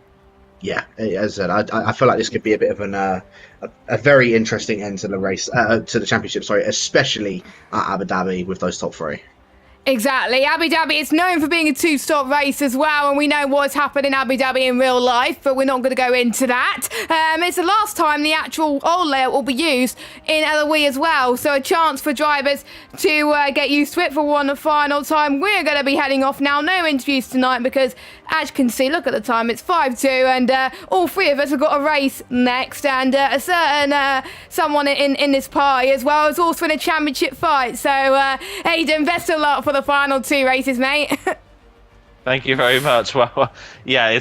yeah, as I said, I feel like this could be a bit of a very interesting end to the race, to the championship, sorry, especially at Abu Dhabi with those top 3. Exactly. Abu Dhabi is known for being a 2-stop race as well, and we know what's happened in Abu Dhabi in real life, but we're not going to go into that. It's the last time the actual old layout will be used in Eloise as well, so a chance for drivers to get used to it for one final time. We're going to be heading off now. No interviews tonight because, as you can see, look at the time, it's 5-2, and all 3 of us have got a race next, and a certain someone in this party as well is also in a championship fight. So, Aidan, best of luck for the final 2 races, mate. Thank you very much. Well, yeah,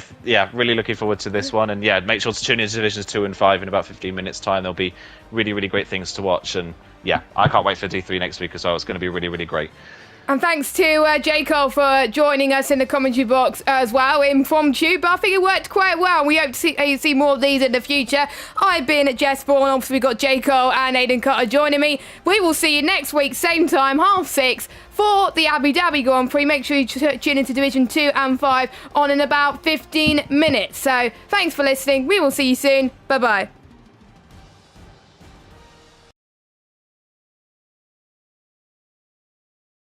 really looking forward to this one, and yeah, make sure to tune in to Divisions 2 and 5 in about 15 minutes time. There'll be really, really great things to watch, and yeah, I can't wait for D3 next week as well. It's going to be really, really great. And thanks to J. Cole for joining us in the commentary box as well, impromptu, but I think it worked quite well. We hope to see more of these in the future. I've been Jess Bourne, obviously we've got J. Cole and Aidan Cutter joining me. We will see you next week, same time, 6:30, for the Abu Dhabi Grand Prix. Make sure you tune into Division 2 and 5 on in about 15 minutes. So thanks for listening. We will see you soon. Bye-bye.